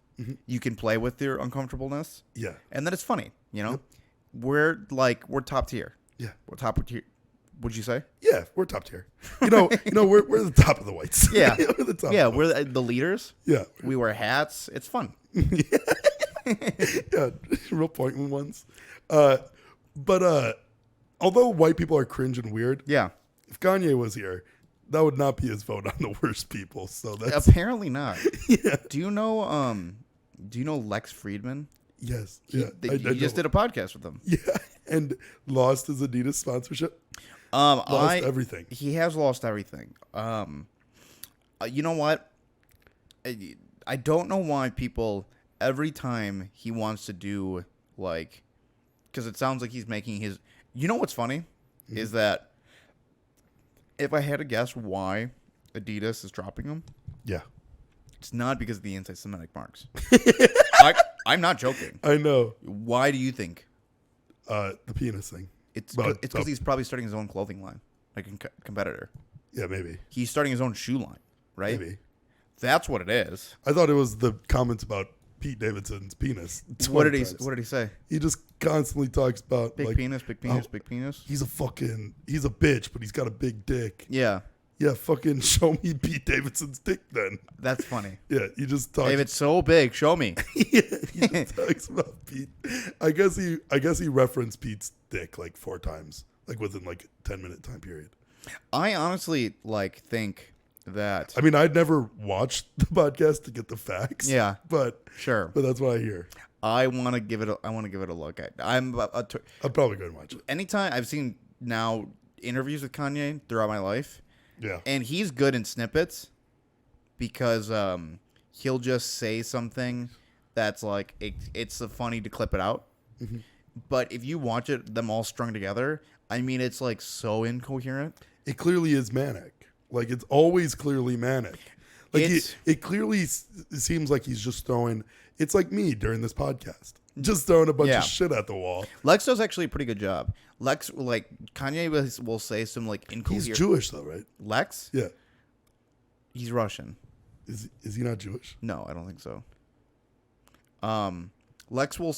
you can play with your uncomfortableness. Yeah. And then it's funny, Yep. We're top tier. Yeah. We're top tier. Would you say? Yeah, we're top tier. We're the top of the whites. Yeah. We're the top. Yeah, of the we're the leaders. Yeah. We wear hats. It's fun. Yeah, real pointless ones. But although white people are cringe and weird, Yeah. if Kanye was here, that would not be his vote on the worst people. So that's Apparently not. yeah. Do you know Lex Friedman? Yes. He, Yeah. he just did a podcast with him. Yeah, and lost his Adidas sponsorship. Lost everything. He has lost everything. You know what? I don't know why people every time he wants to do like, because it sounds like he's making his. You know what's funny is that if I had to guess why Adidas is dropping him, Yeah, it's not because of the anti-Semitic marks. I'm not joking. I know. Why do you think? The penis thing. It's But- because he's probably starting his own clothing line, like a competitor. Yeah, maybe. He's starting his own shoe line, right? Maybe. That's what it is. I thought it was the comments about Pete Davidson's penis. What did 20 he? times. What did he say? He just constantly talks about Big like penis, big penis, big penis. he's a bitch, but he's got a big dick. Yeah, Yeah, fucking show me Pete Davidson's dick then. that's funny. Yeah, he just talks. If it's so big, show me. Yeah, he just talks about Pete. I guess he referenced Pete's dick like 4 times, like within like a 10-minute time period. I honestly think that. I mean, I'd never watched the podcast to get the facts. Yeah, but sure. that's what I hear. I want to give it. I want to give it a look. I'm probably going to watch it. Anytime I've seen now interviews with Kanye throughout my life. Yeah, And he's good in snippets because he'll just say something that's like it's funny to clip it out. Mm-hmm. But if you watch it, them all strung together, I mean, it's like so incoherent. it clearly is manic. Like it's always clearly manic. Like it clearly seems like he's just throwing. It's like me during this podcast, just throwing a bunch Yeah. of shit at the wall. Lex does actually a pretty good job. Lex, like Kanye will say some like incoherent. He's Jewish though, right? Lex, Yeah. he's Russian. Is he not Jewish? No, I don't think so. Lex will.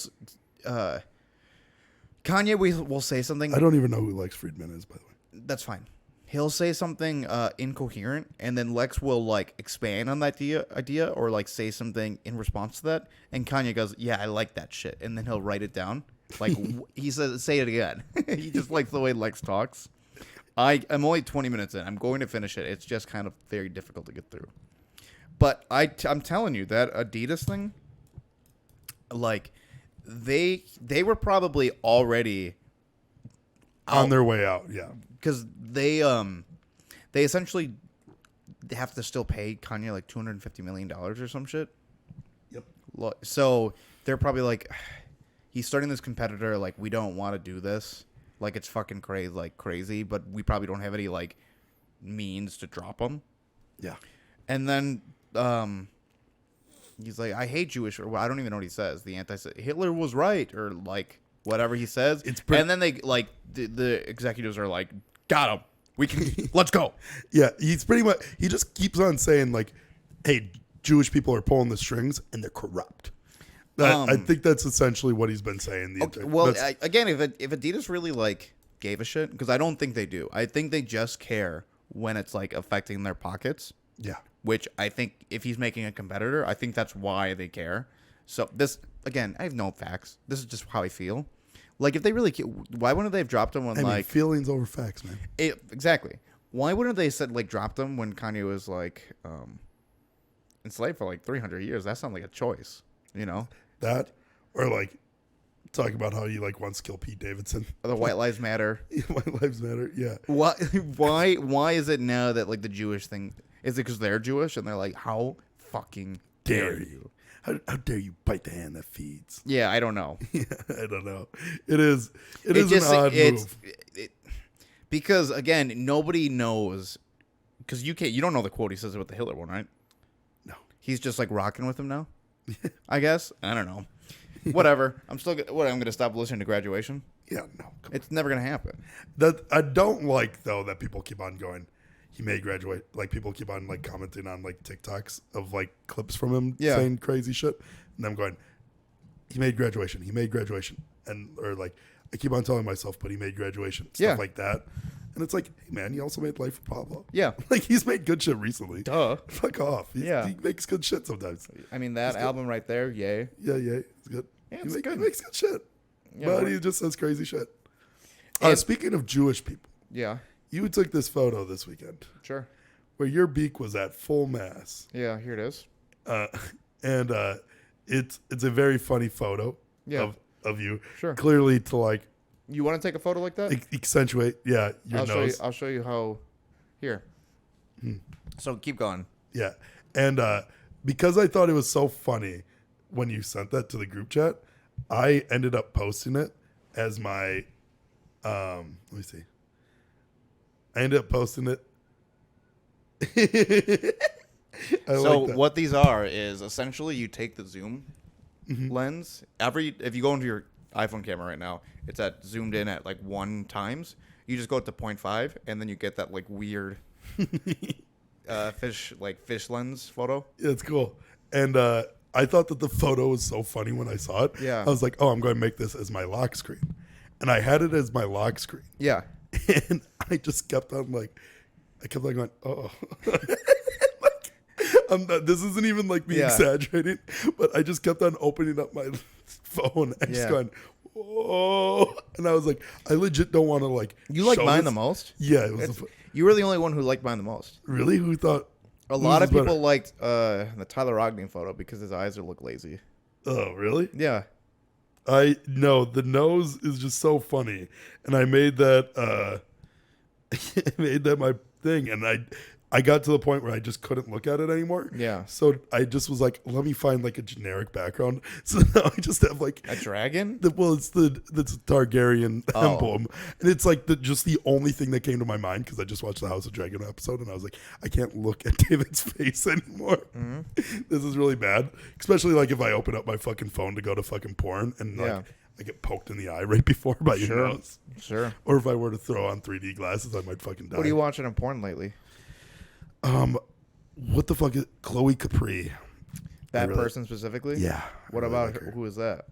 Kanye will say something. I don't even know who Lex Friedman is, by the way. That's fine. He'll say something incoherent, and then Lex will like expand on that idea or like say something in response to that. And Kanye goes, "Yeah, I like that shit," and then he'll write it down. Like he says, "Say it again." He just likes the way Lex talks. I'm only 20 minutes in. I'm going to finish it. It's just kind of very difficult to get through. But I'm telling you that Adidas thing, like they were probably already On their way out, yeah. because they essentially have to still pay Kanye like $250 million or some shit. Yep. So they're probably like, he's starting this competitor. Like, we don't want to do this. Like, it's fucking crazy, but we probably don't have any like means to drop him. Yeah. And then he's like, I hate Jewish, or I don't even know what he says. The Hitler was right, or like whatever he says. And then they like the executives are like, got him. We can let's go. Yeah, he's pretty much he just keeps on saying like, hey, Jewish people are pulling the strings and they're corrupt. I think that's essentially what he's been saying. Again, if Adidas really like gave a shit, because I don't think they do. I think they just care when it's like affecting their pockets. Yeah. Which I think if he's making a competitor, I think that's why they care. So this, again, I have no facts. This is just how I feel. Like if they really, why wouldn't they have dropped him when I mean, feelings over facts, man. Exactly. Why wouldn't they said like dropped him when Kanye was like enslaved for like 300 years? That sounds like a choice, you know? That or like talk about how you like once killed Pete Davidson. Or the White Lives Matter. White Lives Matter. Yeah. Why is it now that like the Jewish thing? Is it because they're Jewish and they're like, how fucking dare you? How dare you bite the hand that feeds? Yeah, I don't know. Yeah, I don't know. It is an odd move. Because again, nobody knows. Because you don't know the quote he says about the Hitler one, right? No. He's just like rocking with him now. I guess I don't know. Whatever. I'm still. I'm going to stop listening to Graduation. Yeah, no. It's never gonna happen. That I don't like though that people keep on going. He may graduate. Like people keep on like commenting on like TikToks of like clips from him saying crazy shit, and I'm going, he made graduation. He made graduation, and or like I keep on telling myself, but he made graduation. Stuff like that, and it's like, hey man, he also made Life of Pablo. Yeah, like he's made good shit recently. Duh. Fuck off. He makes good shit sometimes. I mean that album right there, yay. Yeah, it's good. Yeah, he makes good shit, but he just says crazy shit. Speaking of Jewish people, you took this photo this weekend. Sure. Where your beak was at full mass. Yeah, here it is. And it's a very funny photo of you. Sure. Clearly to like. You want to take a photo like that? Accentuate, your nose. I'll show you how. Here. So keep going. Yeah. And because I thought it was so funny when you sent that to the group chat, I ended up posting it as my, let me see. I ended up posting it. So what these are is essentially you take the zoom lens. If you go into your iPhone camera right now, it's at zoomed in at like 1 times. You just go up to 0.5 and then you get that like weird fish lens photo. Yeah, it's cool. And I thought that the photo was so funny when I saw it. Yeah. I was like, oh, I'm going to make this as my lock screen. And I had it as my lock screen. Yeah. And I just kept on like, going, oh. This isn't even like me exaggerating, but I just kept on opening up my phone and just going, oh. And I was like, I legit don't want to like. You like mine the most? Yeah. You were the only one who liked mine the most. Really? Who thought? A lot of people liked the Tyler Ogden photo because his eyes look lazy. Oh, really? Yeah. The nose is just so funny. And I made that, my thing. And I got to the point where I just couldn't look at it anymore. Yeah. So I just was like, let me find like a generic background. So now I just have like a dragon. It's Targaryen emblem, and it's like just the only thing that came to my mind because I just watched the House of Dragon episode, and I was like, I can't look at David's face anymore. Mm-hmm. This is really bad, especially like if I open up my fucking phone to go to fucking porn and like I get poked in the eye right before by your nose. Sure. Or if I were to throw on 3D glasses, I might fucking die. What are you watching in porn lately? What the fuck is Chloe Capri? That person specifically? Yeah. What about her? Who is that?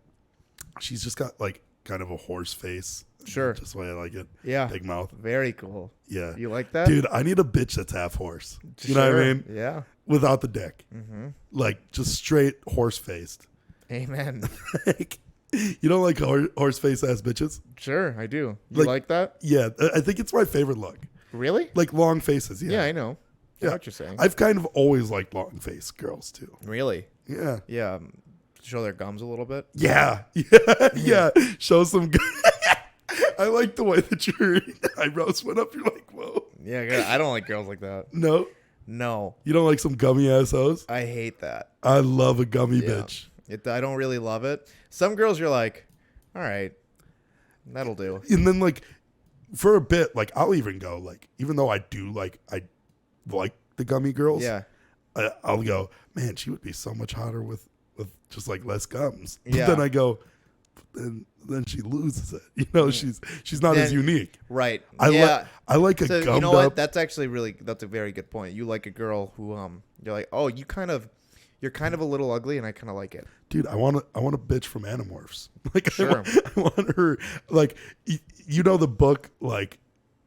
She's just got like kind of a horse face. Sure. Just the way I like it. Yeah. Big mouth. Very cool. Yeah. You like that? Dude, I need a bitch that's half horse. You know what I mean? Yeah. Without the dick. Mm-hmm. Like just straight horse faced. Amen. Like, you don't like horse face ass bitches? Sure, I do. You like that? Yeah. I think it's my favorite look. Really? Like long faces. Yeah. Yeah, I know. I know what you're saying. I've kind of always liked long face girls too. Really? Yeah. Yeah. Show their gums a little bit. Yeah. Yeah. Show some. I like the way that your eyebrows went up. You're like, whoa. Yeah, I don't like girls like that. No. You don't like some gummy ass hoes? I hate that. I love a gummy bitch. I don't really love it. Some girls, you're like, all right, that'll do. And then like, for a bit, like I'll even go like, even though I do like the gummy girls. Yeah. I'll go, man, she would be so much hotter with just like less gums. But yeah. Then I go, then she loses it. You know, she's not as unique. Right. I like a gummed up. You know what? That's actually that's a very good point. You like a girl who you're like, oh, you're kind of a little ugly, and I kind of like it. Dude, I want a bitch from Animorphs. Like, sure. I want her. Like, you know the book. Like,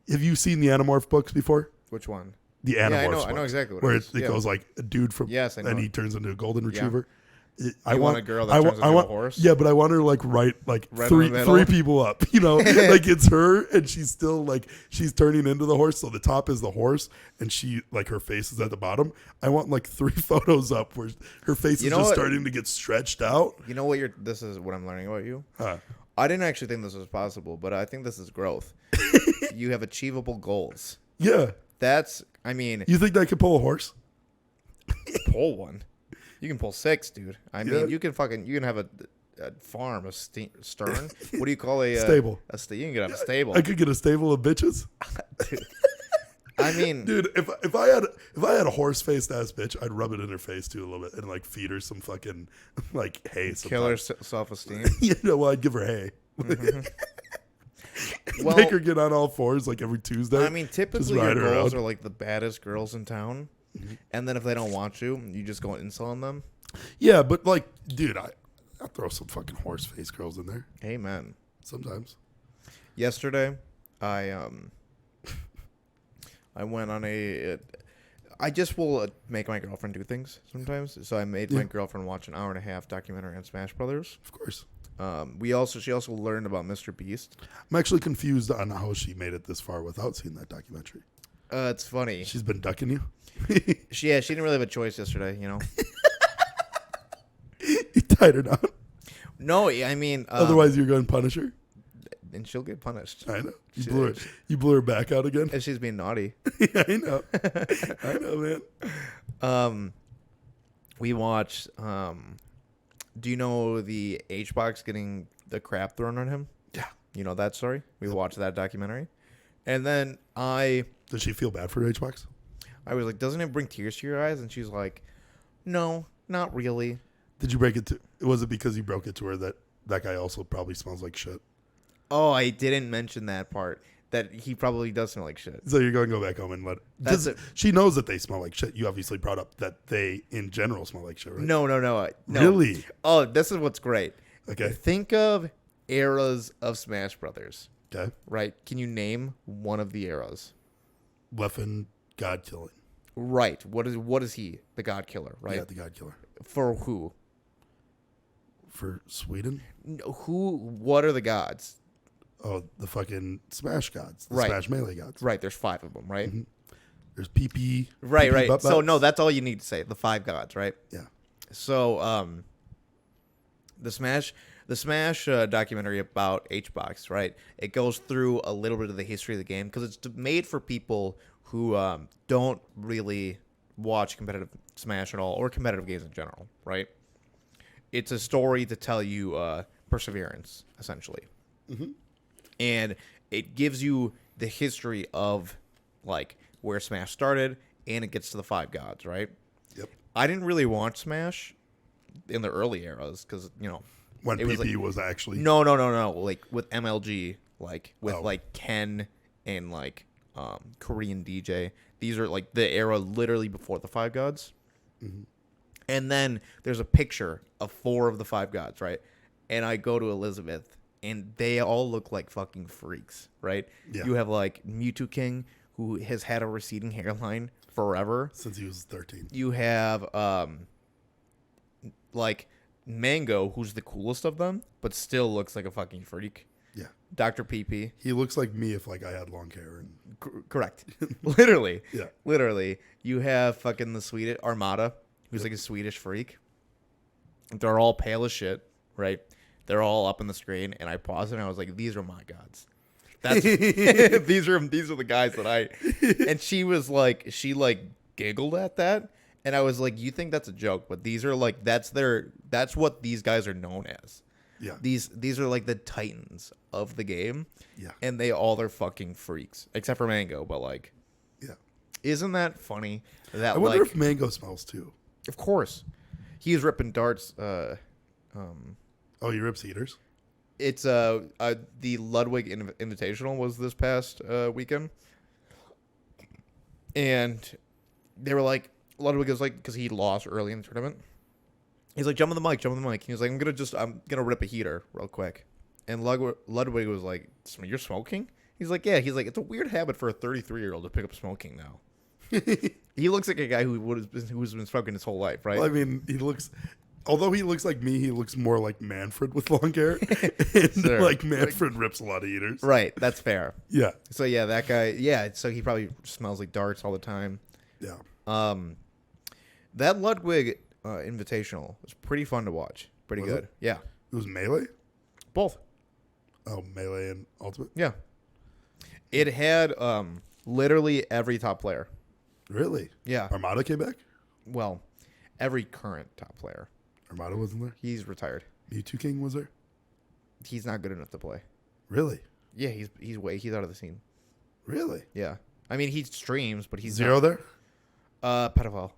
have you seen the Animorph books before? Which one? The Animorphs. I know exactly what where it is. it goes like a dude from. Yes, I know. And he turns into a golden retriever. Yeah. I want a girl that turns into a horse. Yeah, but I want her like right three people up. You know, like it's her, and she's still like she's turning into the horse. So the top is the horse, and she like her face is at the bottom. I want like 3 photos up where her face is just starting to get stretched out. You know what? This is what I'm learning about you. Huh. I didn't actually think this was possible, but I think this is growth. You have achievable goals. Yeah, you think I could pull a horse? Pull one. You can pull 6, dude. I mean, you can have a farm, a stern. What do you call a stable? You can have a stable. I could get a stable of bitches. Dude. I mean, dude, if I had a horse faced ass bitch, I'd rub it in her face too a little bit and like feed her some fucking like hay. Kill her self esteem. You know, well, I'd give her hay. Mm-hmm. Well, Make her get on all fours like every Tuesday. I mean, typically your ride her girls around. are like the baddest girls in town, and then if they don't want you just go insult on them. Yeah, but like, dude, I throw some fucking horse face girls in there Amen. sometimes. Yesterday, I went on I just will make my girlfriend do things sometimes. So I made my girlfriend watch an 1.5-hour documentary on Smash Brothers. Of course. She also learned about Mr. Beast. I'm actually confused on how she made it this far without seeing that documentary. It's funny. She's been ducking you. She didn't really have a choice yesterday, you know. You tied her down. No, I mean, Otherwise, you're going to punish her. and she'll get punished. I know. You blew her back out again. And she's being naughty. Yeah, I know. I know, man. We watched. Do you know the H-Box getting the crap thrown on him? Yeah. You know that story? We watched that documentary. And then Does she feel bad for H-Box? I was like, doesn't it bring tears to your eyes? And she's like, no, not really. Did you break it to? Was it because you broke it to her that guy also probably smells like shit? Oh, I didn't mention that part. That he probably does smell like shit. So you're going to go back home and let. That's it. She knows that they smell like shit. You obviously brought up that they in general smell like shit, right? No. Really? Oh, this is what's great. Okay. Think of eras of Smash Brothers. Okay. Right? Can you name one of the eras? Leffen, God killing. Right. What is he? The God Killer, right? Yeah, the God killer. For who? For Sweden? Who? What are the gods? Oh, the fucking Smash gods. The Right. Smash Melee gods. Right. There's 5 of them, right? Mm-hmm. There's PP. Right. PP Right. butt So butts. no, that's all you need to say. The 5 gods, right? Yeah. So the Smash documentary about HBox, right? It goes through a little bit of the history of the game because it's made for people who don't really watch competitive Smash at all or competitive games in general, right? It's a story to tell you perseverance, essentially. Mm-hmm. And it gives you the history of like where Smash started, and it gets to the 5 gods, right? Yep. I didn't really watch Smash in the early eras because When it PP was actually no, like with MLG, like with like Ken and like Korean DJ. These are like the era literally before the 5 gods. Mm-hmm. And then there's a picture of 4 of the 5 gods, right? And I go to Elizabeth, and they all look like fucking freaks, right? Yeah. You have like Mewtwo King, who has had a receding hairline forever. since he was 13. You have like Mango, who's the coolest of them, but still looks like a fucking freak. Yeah. Dr. PP. He looks like me if like I had long hair and Correct. Literally. Yeah. Literally. You have fucking the Swedish Armada, who's like a Swedish freak. They're all pale as shit, right? They're all up on the screen, and I paused it and I was like, these are my gods. That's these are the guys that I and she like giggled at that, and I was like, you think that's a joke, but these are like that's what these guys are known as. yeah. These are like the titans of the game. Yeah. And they're fucking freaks. Except for Mango, but like Yeah. isn't that funny? That I wonder like if Mango smells too. of course. He's ripping darts. Oh, he rips heaters? It's the Ludwig Invitational was this past weekend, and they were like, Ludwig was like, because he lost early in the tournament, he's like, jump on the mic. He was like, I'm gonna rip a heater real quick, and Ludwig was like, you're smoking? He's like, yeah. He's like, it's a weird habit for a 33-year-old to pick up smoking now. He looks like a guy who's been smoking his whole life, right? Well, I mean, although he looks like me, he looks more like Manfred with long hair. And Sure. like Manfred rips a lot of heaters. Right, that's fair. Yeah. So yeah, that guy. Yeah, so he probably smells like darts all the time. Yeah. That Ludwig Invitational was pretty fun to watch. Pretty Was good. it? Yeah, It was Melee? both. Oh, Melee and Ultimate? Yeah, it had literally every top player. Really? Yeah. Armada came back? Well, every current top player. Armada wasn't there? He's retired. Mewtwo King was there? He's not good enough to play. Really? Yeah, he's out of the scene. Really? Yeah, I mean he streams, but he's Zero there? pedophile.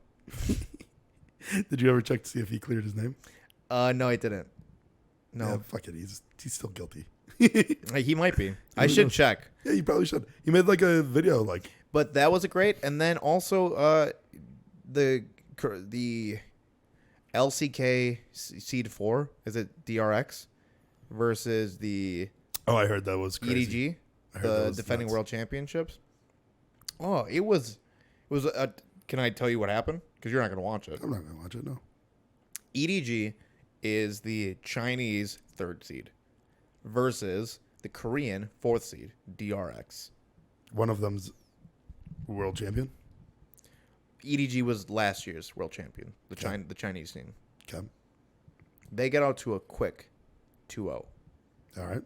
Did you ever check to see if he cleared his name? No, I didn't. No. Yeah, fuck it. He's still guilty. He might be. I should check. Yeah, you probably should. He made like a video like. But that was a great. And then also the LCK Seed 4, is it DRX versus the Oh, I heard that was crazy. EDG, the defending world championships. Oh, it was can I tell you what happened? Because you're not going to watch it. I'm not going to watch it, no. EDG is the Chinese 3rd seed versus the Korean 4th seed, DRX. One of them's world champion? EDG was last year's world champion, the Chinese team. Okay. They get out to a quick 2-0. All right.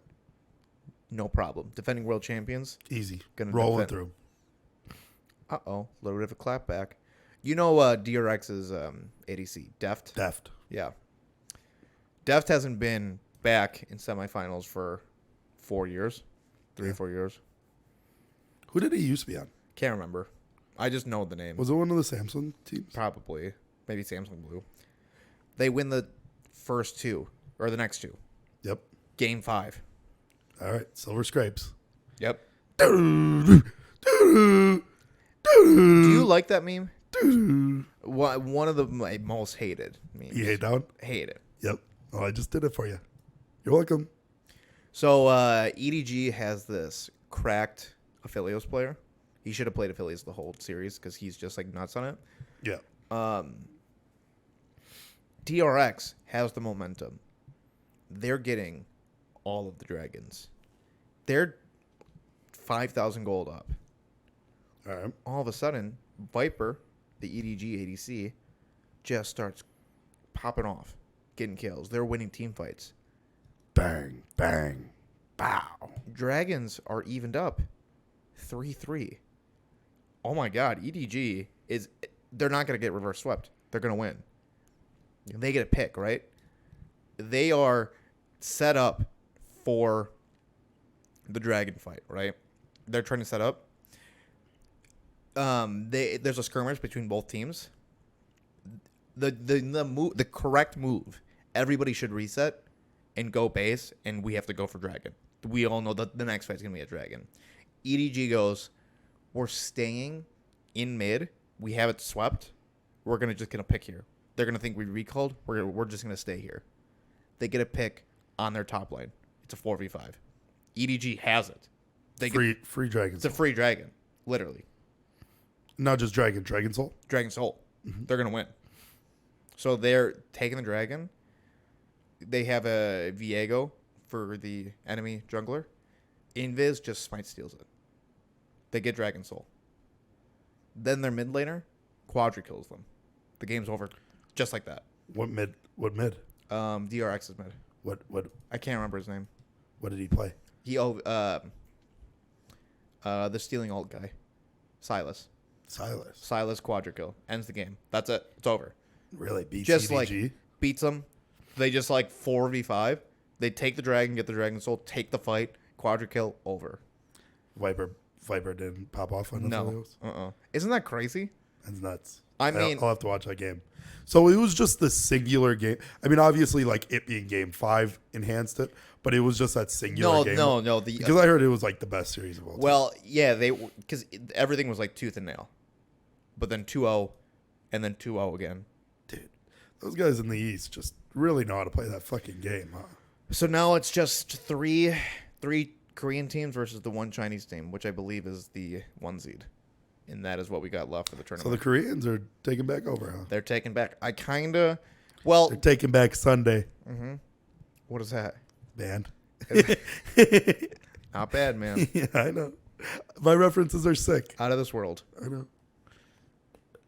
No problem. Defending world champions. Easy. Gonna Rolling through. Uh-oh. A little bit of a clap back. You know DRX's ADC, Deft? Deft. Yeah. Deft hasn't been back in semifinals for 4 years. 3 or 4 years. Who did he used to be on? Can't remember. I just know the name. Was it one of the Samsung teams? Probably. Maybe Samsung Blue. They win the first 2, or the next 2. Game Game 5. All right. Silver Scrapes. Yep. Do Do you like that meme? One of my most hated memes. You hate down? Hate it. Yep. Well, I just did it for you. You're welcome. So EDG has this cracked Aphelios player. He should have played Aphelios the whole series because he's just like nuts on it. Yeah. DRX has the momentum. They're getting all of the dragons. They're 5,000 gold up. All right. All of a sudden, Viper, the EDG ADC, just starts popping off, getting kills. They're winning team fights. Bang, bang, bow. Dragons are evened up 3-3. Oh my god, EDG they're not going to get reverse swept. They're going to win. They get a pick, right? They are set up for the dragon fight, right? They're trying to set up. There's a skirmish between both teams. The correct move. Everybody should reset and go base, and we have to go for dragon. We all know that the next fight's gonna be a dragon. EDG goes, we're staying in mid. We have it swept. We're gonna pick here. They're gonna think we recalled. We're just gonna stay here. They get a pick on their top lane. It's a 4v5. EDG has it. Free dragon. It's a free dragon, literally. Not just dragon soul. Dragon Soul. Mm-hmm. They're going to win. So they're taking the dragon. They have a Viego for the enemy jungler. Invis just smite steals it. They get Dragon Soul. Then their mid laner quadra kills them. The game's over just like that. What mid? DRX is mid. What? I can't remember his name. What did he play? The stealing ult guy. Silas quadra kill. Ends the game. That's it. It's over. Really? Beats just EDG? Beats them. They just 4v5. They take the dragon, get the dragon soul, take the fight, quadra kill, over. Viper didn't pop off on the No. Isn't that crazy? That's nuts. I mean, I'll have to watch that game. So it was just the singular game. I mean, obviously, it being game 5 enhanced it, but it was just that singular game. No. Because I heard it was the best series of all time. Well, yeah, because everything was tooth and nail. But then 2-0, and then 2-0 again. Dude, those guys in the East just really know how to play that fucking game, huh? So now it's just three Korean teams versus the one Chinese team, which I believe is the 1 seed. And that is what we got left for the tournament. So the Koreans are taking back over, huh? They're taking back. They're taking back Sunday. Mm-hmm. What is that? Band. Not bad, man. Yeah, I know. My references are sick. Out of this world. I know.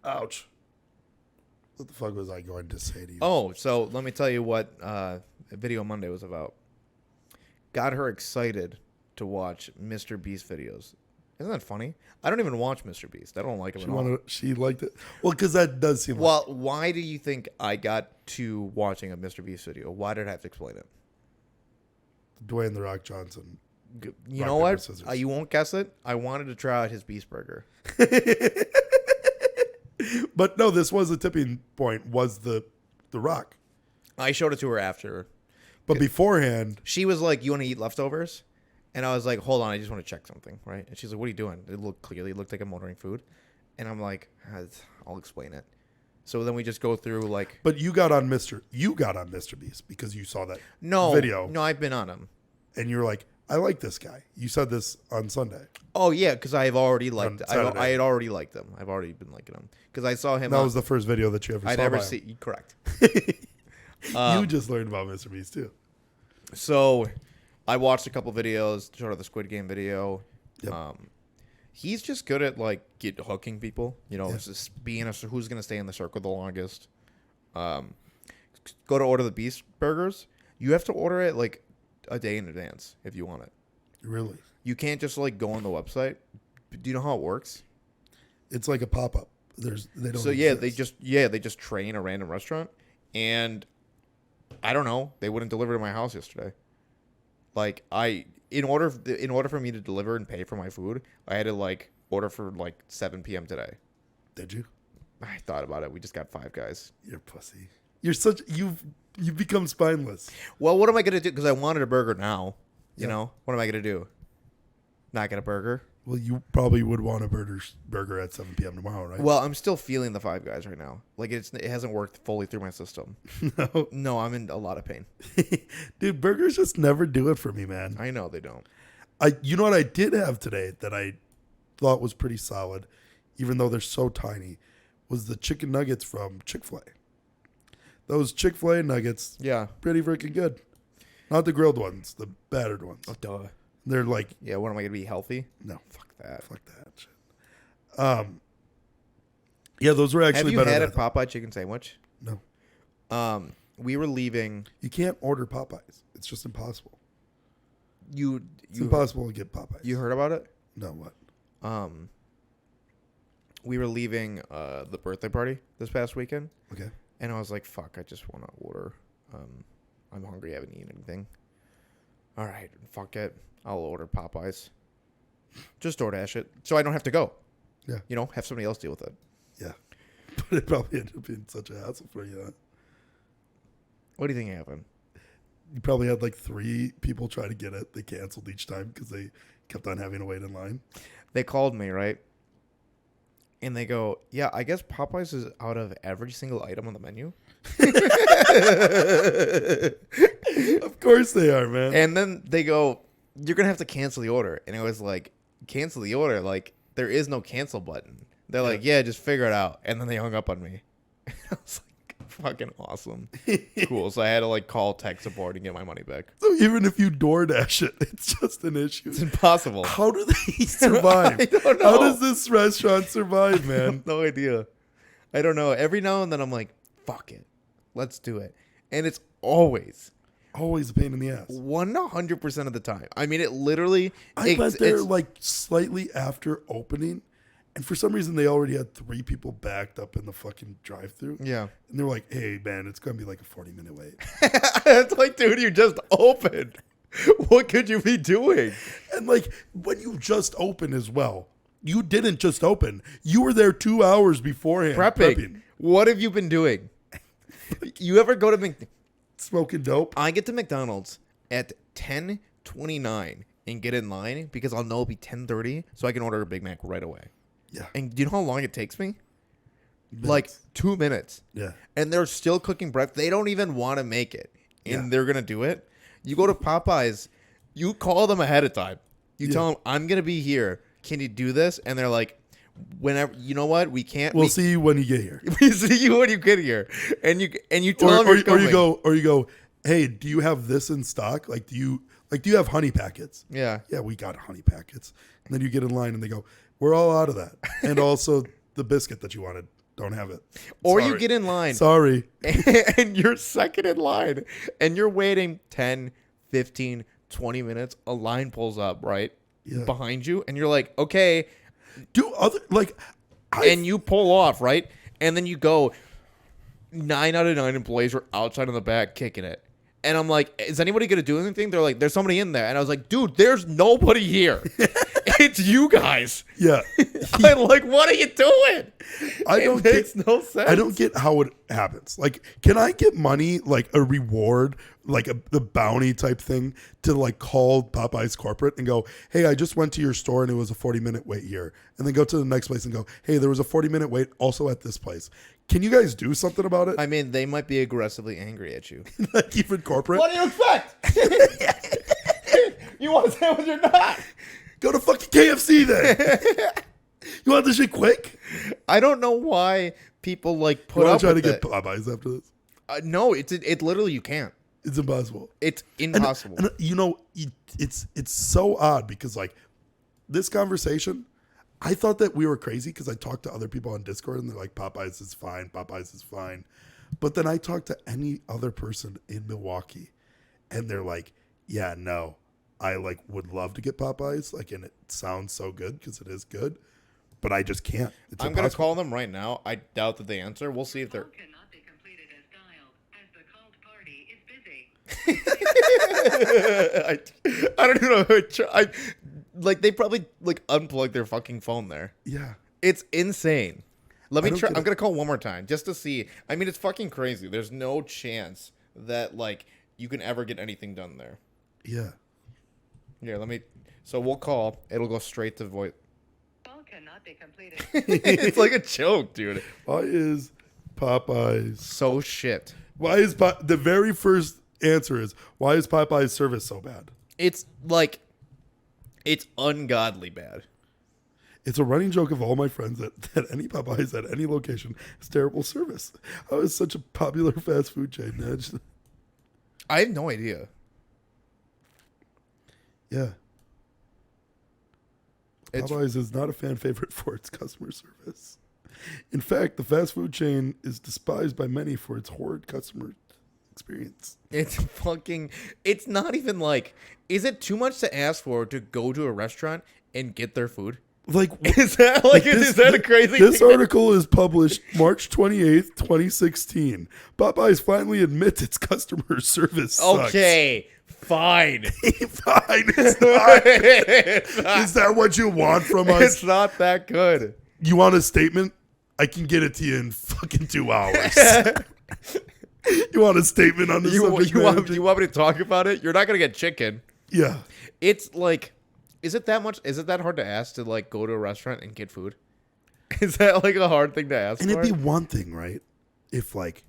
Ouch. What the fuck was I going to say to you? Oh, so let me tell you what Video Monday was about. Got her excited to watch Mr. Beast videos. Isn't that funny? I don't even watch Mr. Beast. I don't like him at all. She liked it. Well, because that does seem Well, why do you think I got to watching a Mr. Beast video? Why did I have to explain it? Dwayne "The Rock" Johnson. You know what? You won't guess it. I wanted to try out his Beast Burger. But no, this was a tipping point. Was the Rock? I showed it to her after. But beforehand, she was like, "You want to eat leftovers?" And I was like, "Hold on, I just want to check something, right?" And she's like, "What are you doing?" It looked like I'm ordering food, and I'm like, "I'll explain it." So then we just go through like. but you got on Mr. Beast because you saw that No video. No, I've been on him. And you're like, I like this guy. You said this on Sunday. Oh yeah, because I've already liked. I Saturday. had already liked him. I've already been liking him because I saw him. That was the first video that you ever I'd saw. ever by him. see. Correct. You just learned about Mr. Beast too. So, I watched a couple videos, sort of the Squid Game video. Yep. He's just good at like hooking people. You know, just being who's gonna stay in the circle the longest. Go to order the Beast burgers. You have to order it like a day in advance if you want it. Really? You can't just like go on the website. Do you know how it works? It's like a pop up. They don't. So they just train a random restaurant, and I don't know. They wouldn't deliver to my house yesterday. Like in order for me to deliver and pay for my food, I had to like order for like 7 p.m. today. Did you? I thought about it. We just got Five Guys. You're a pussy. You've become spineless. Well, what am I gonna do? Because I wanted a burger now. You know, what am I gonna do? Not get a burger? Well, you probably would want a burger at 7 p.m. tomorrow, right? Well, I'm still feeling the Five Guys right now. Like it hasn't worked fully through my system. No, I'm in a lot of pain. Dude, burgers just never do it for me, man. I know they don't. You know what I did have today that I thought was pretty solid, even though they're so tiny, was the chicken nuggets from Chick-fil-A. Those Chick-fil-A nuggets, Yeah. pretty freaking good. Not the grilled ones, the battered ones. Oh, duh. They're like, Yeah, what am I gonna be healthy? no, Fuck that. fuck that shit. Yeah, those were actually Have you better. had than a Popeye chicken sandwich? No, We were leaving. you can't order Popeyes. It's just impossible. You It's impossible to get Popeyes. you heard about it? No, what? We were leaving the birthday party this past weekend, Okay. and I was like, "Fuck, I just want to order. I'm hungry. I haven't eaten anything. All right, fuck it. I'll order Popeyes. Just DoorDash it, so I don't have to go. Yeah. You know, have somebody else deal with it. Yeah. But it probably ended up being such a hassle for you. Huh? What do you think happened? You probably had like 3 people try to get it. They canceled each time because they kept on having to wait in line. They called me, right? And they go, "Yeah, I guess Popeyes is out of every single item on the menu." Of course they are, man. And then they go, "You're going to have to cancel the order." And I was like, "Cancel the order? Like, there is no cancel button." They're like, "Yeah, just figure it out." And then they hung up on me. I was like, fucking awesome. Cool. So I had to like call tech support and get my money back. So even if you DoorDash it, it's just an issue. It's impossible. How do they survive? I don't know. How does this restaurant survive, man? No idea. I don't know. Every now and then I'm like, fuck it. Let's do it. And it's always Always a pain in the ass. 100% of the time. I mean, it literally. I went there like slightly after opening, and for some reason they already had 3 people backed up in the fucking drive-thru. Yeah. And they're like, "Hey, man, it's gonna be like a 40-minute wait." It's like, dude, you just opened. What could you be doing? And like when you just open as well, you didn't just open. You were there 2 hours beforehand Prepping. What have you been doing? You ever go to smoking dope. I get to McDonald's at 10:29 and get in line because I'll know it'll be 10:30, so I can order a Big Mac right away. Yeah. And do you know how long it takes me? Like 2 minutes. Yeah. And they're still cooking breakfast. They don't even want to make it, and Yeah. they're gonna do it. You go to Popeyes, you call them ahead of time. You tell them, "I'm gonna be here. Can you do this?" And they're like, "Whenever." You know what? We can't. We'll see you when you get here. We see you when you get here, and you tell them Or you're coming. you go, "Hey, do you have this in stock? Like, do you have honey packets?" Yeah. Yeah, we got honey packets. And then you get in line and they go, "We're all out of that." And also the biscuit that you wanted, don't have it. Or Sorry. you get in line. Sorry. And you're second in line. And you're waiting 10, 15, 20 minutes. A line pulls up, right? Yeah. Behind you. And you're like, okay. Do other And you pull off, right? And then you go, 9 out of 9 employees are outside in the back kicking it. And I'm like, is anybody going to do anything? They're like, there's somebody in there. And I was like, dude, there's nobody here. It's you guys. Yeah. I'm like, what are you doing? It makes no sense. I don't get how it happens. Like, can I get money, like a reward, like the bounty type thing, to like call Popeyes corporate and go, hey, I just went to your store and it was a 40-minute wait here, and then go to the next place and go, hey, there was a 40-minute wait also at this place. Can you guys do something about it? I mean, they might be aggressively angry at you. Like even corporate. What do you expect? You want a sandwich or not? Go to fucking KFC then. You want this shit quick? I don't know why people like put You up want to try to with get it. Popeyes after this? No, it literally you can't. It's impossible. It's impossible. And you know, it's so odd because like this conversation, I thought that we were crazy because I talked to other people on Discord and they're like, Popeyes is fine. Popeyes is fine. But then I talked to any other person in Milwaukee and they're like, yeah, no, I like would love to get Popeyes. Like, and it sounds so good because it is good, but I just can't. It's I'm going to call them right now. I doubt that they answer. We'll see if they're... Cannot be completed as dialed, as the called party is busy. I don't even know who like they probably like unplugged their fucking phone there. Yeah. It's insane. Let me don't try. get I'm it. gonna call one more time just to see. I mean, it's fucking crazy. There's no chance that like you can ever get anything done there. Yeah. Here, let me. So we'll call. It'll go straight to voice. Call cannot be completed. It's like a joke, dude. Why is Popeyes? So shit. Why is the very first answer is why is Popeyes service so bad? It's like, it's ungodly bad. It's a running joke of all my friends that any Popeyes at any location is terrible service. How is such a popular fast food chain? I have no idea. Yeah. It's- Popeyes is not a fan favorite for its customer service. In fact, the fast food chain is despised by many for its horrid customer experience. It's fucking. It's not even like. Is it too much to ask for to go to a restaurant and get their food? Like, Is that like? Is that a crazy? This thing? article is published March 28th, 2016. Popeyes finally admits its customer service sucks. Okay, fine. Fine. It's not. Is that what you want from us? It's not that good. You want a statement? I can get it to you in fucking 2 hours. You want a statement on the subject matter? You want me to talk about it? You're not gonna get chicken. Yeah. It's like, is it that much? Is it that hard to ask to like go to a restaurant and get food? Is that like a hard thing to ask And for? it'd be one thing, right? If like,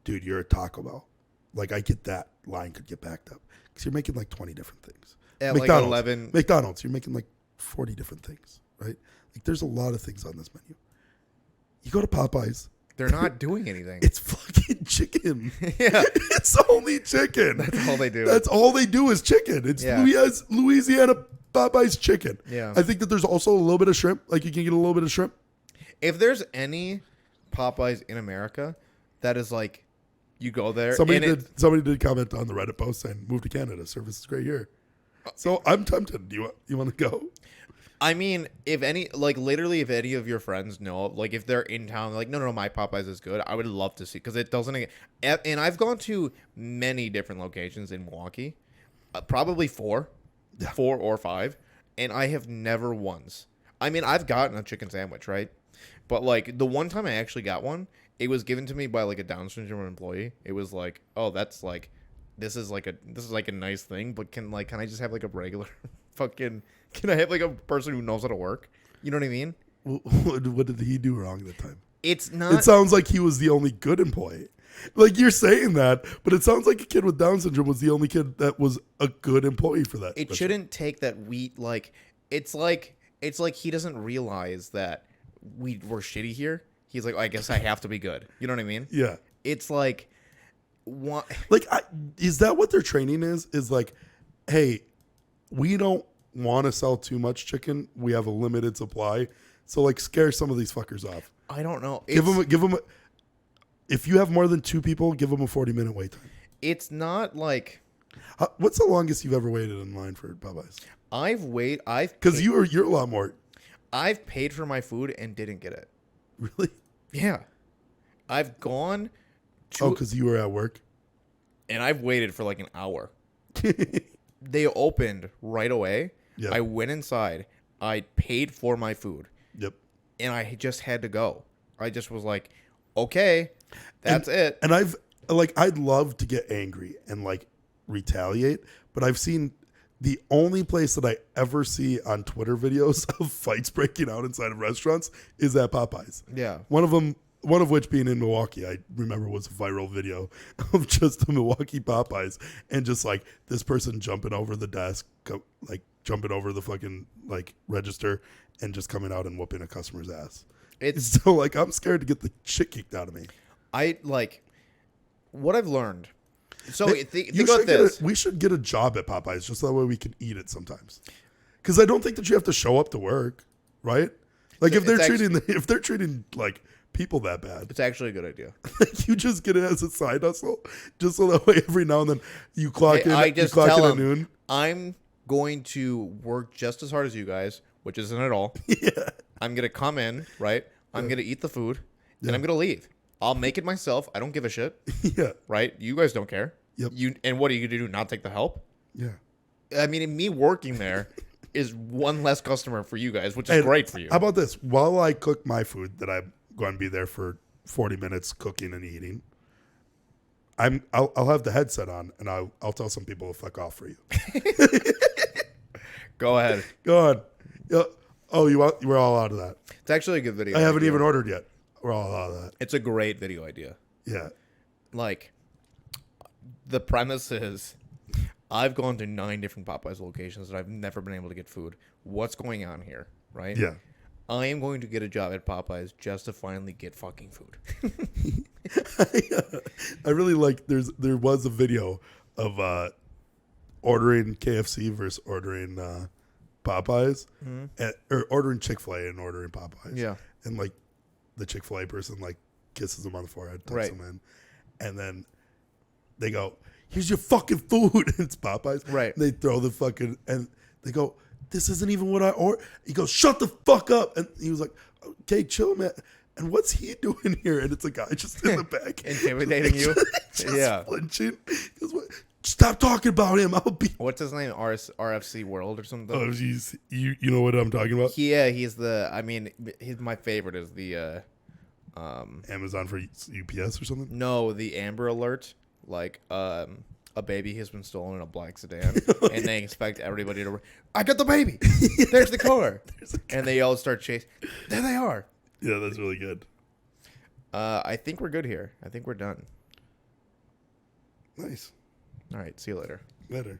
dude, you're at Taco Bell. Like, I get that line could get backed up because you're making like 20 different things. At like 11. McDonald's, you're making like 40 different things, right? Like, there's a lot of things on this menu. You go to Popeyes. They're not doing anything. It's fucking chicken. Yeah. It's only chicken. That's all they do. That's all they do is chicken. It's Yeah. Louisiana Popeyes chicken. Yeah. I think that there's also a little bit of shrimp. Like, you can get a little bit of shrimp. If there's any Popeyes in America that is like, you go there. Somebody and did comment on the Reddit post saying, move to Canada. Service is great here. So I'm tempted. Do you want to go? I mean, if any, like literally, if any of your friends know, like if they're in town, like, no, my Popeyes is good. I would love to see, because it doesn't, and I've gone to many different locations in Milwaukee, probably four or five, and I have never once. I mean, I've gotten a chicken sandwich, right? But like the one time I actually got one, it was given to me by like a Down syndrome employee. It was like, oh, that's like, this is like a nice thing, but can I just have like a regular fucking. Can I have like a person who knows how to work? You know what I mean? What did he do wrong at the time? It's not. It sounds like he was the only good employee. Like, you're saying that, but it sounds like a kid with Down syndrome was the only kid that was a good employee for that. It shouldn't take that wheat. Like it's like he doesn't realize that we're shitty here. He's like, I guess I have to be good. You know what I mean? Yeah. It's like, what? Like, is that what their training is? Is like, hey, we don't want to sell too much chicken. We have a limited supply, so like scare some of these fuckers off. I don't know. Give them. If you have more than 2 people, give them a 40-minute wait time. It's not like What's the longest you've ever waited in line for Popeyes? Because you're a lot more. I've paid for my food and didn't get it. Really? Yeah, I've gone to Because you were at work. and I've waited for like an hour. They opened right away. Yeah. I went inside. I paid for my food. Yep. and I just had to go. I just was like, okay, that's it. And I'd love to get angry and like retaliate, but I've seen the only place that I ever see on Twitter videos of fights breaking out inside of restaurants is at Popeyes. Yeah. One of which being in Milwaukee, I remember was a viral video of just the Milwaukee Popeyes and just like this person jumping over the desk, like jumping over the fucking like register and just coming out and whooping a customer's ass. It's So like I'm scared to get the shit kicked out of me. I like what I've learned. So Hey, think you about should get this. we should get a job at Popeyes just that way we can eat it sometimes. Because I don't think that you have to show up to work, right? Like if they're treating like people that bad, It's actually a good idea. like you just get it as a side hustle, just so that way every now and then you clock Hey, in. I You just clock in tell at them noon. I'm going to work just as hard as you guys, which isn't at all. Yeah, I'm gonna come in, right? I'm gonna eat the food, and I'm gonna leave. I'll make it myself. I don't give a shit, yeah, right? You guys don't care. Yep. And what are you gonna do? Not take the help? yeah. I mean, me working there is one less customer for you guys, which is And great for you. How about this? While I cook my food that I'm going to be there for 40 minutes cooking and eating, I'll have the headset on and I'll tell some people to fuck off for you. Go ahead. Go on. Yeah. Oh, we're all out of that. It's actually a good video. I haven't idea. even ordered yet. We're all out of that. It's a great video idea. Yeah. Like, the premise is I've gone to 9 different Popeyes locations and I've never been able to get food. What's going on here, right? Yeah. I am going to get a job at Popeyes just to finally get fucking food. I really like there was a video of ordering KFC versus ordering Popeyes or ordering Chick-fil-A and ordering Popeyes. Yeah. And like the Chick-fil-A person like kisses them on the forehead, tucks Right. them in, and then they go, "Here's your fucking food." And it's Popeyes. Right. And they throw the fucking and they go, "This isn't even what I ordered." He goes, "Shut the fuck up!" And he was like, "Okay, chill, man." And what's he doing here? And it's a guy just in the back, Intimidating you? just Yeah. flinching. He goes, "What? Stop talking about him. I'll be. What's his name? RFC World or something? Oh, jeez. You know what I'm talking about? Yeah, he's the. I mean, my favorite is the. Amazon for UPS or something? No, the Amber Alert. Like, a baby has been stolen in a black sedan, and they expect everybody to. I got the baby. There's the car. And they all start chasing. There they are. Yeah, that's really good. I think we're good here. I think we're done. Nice. All right. See you later. Better.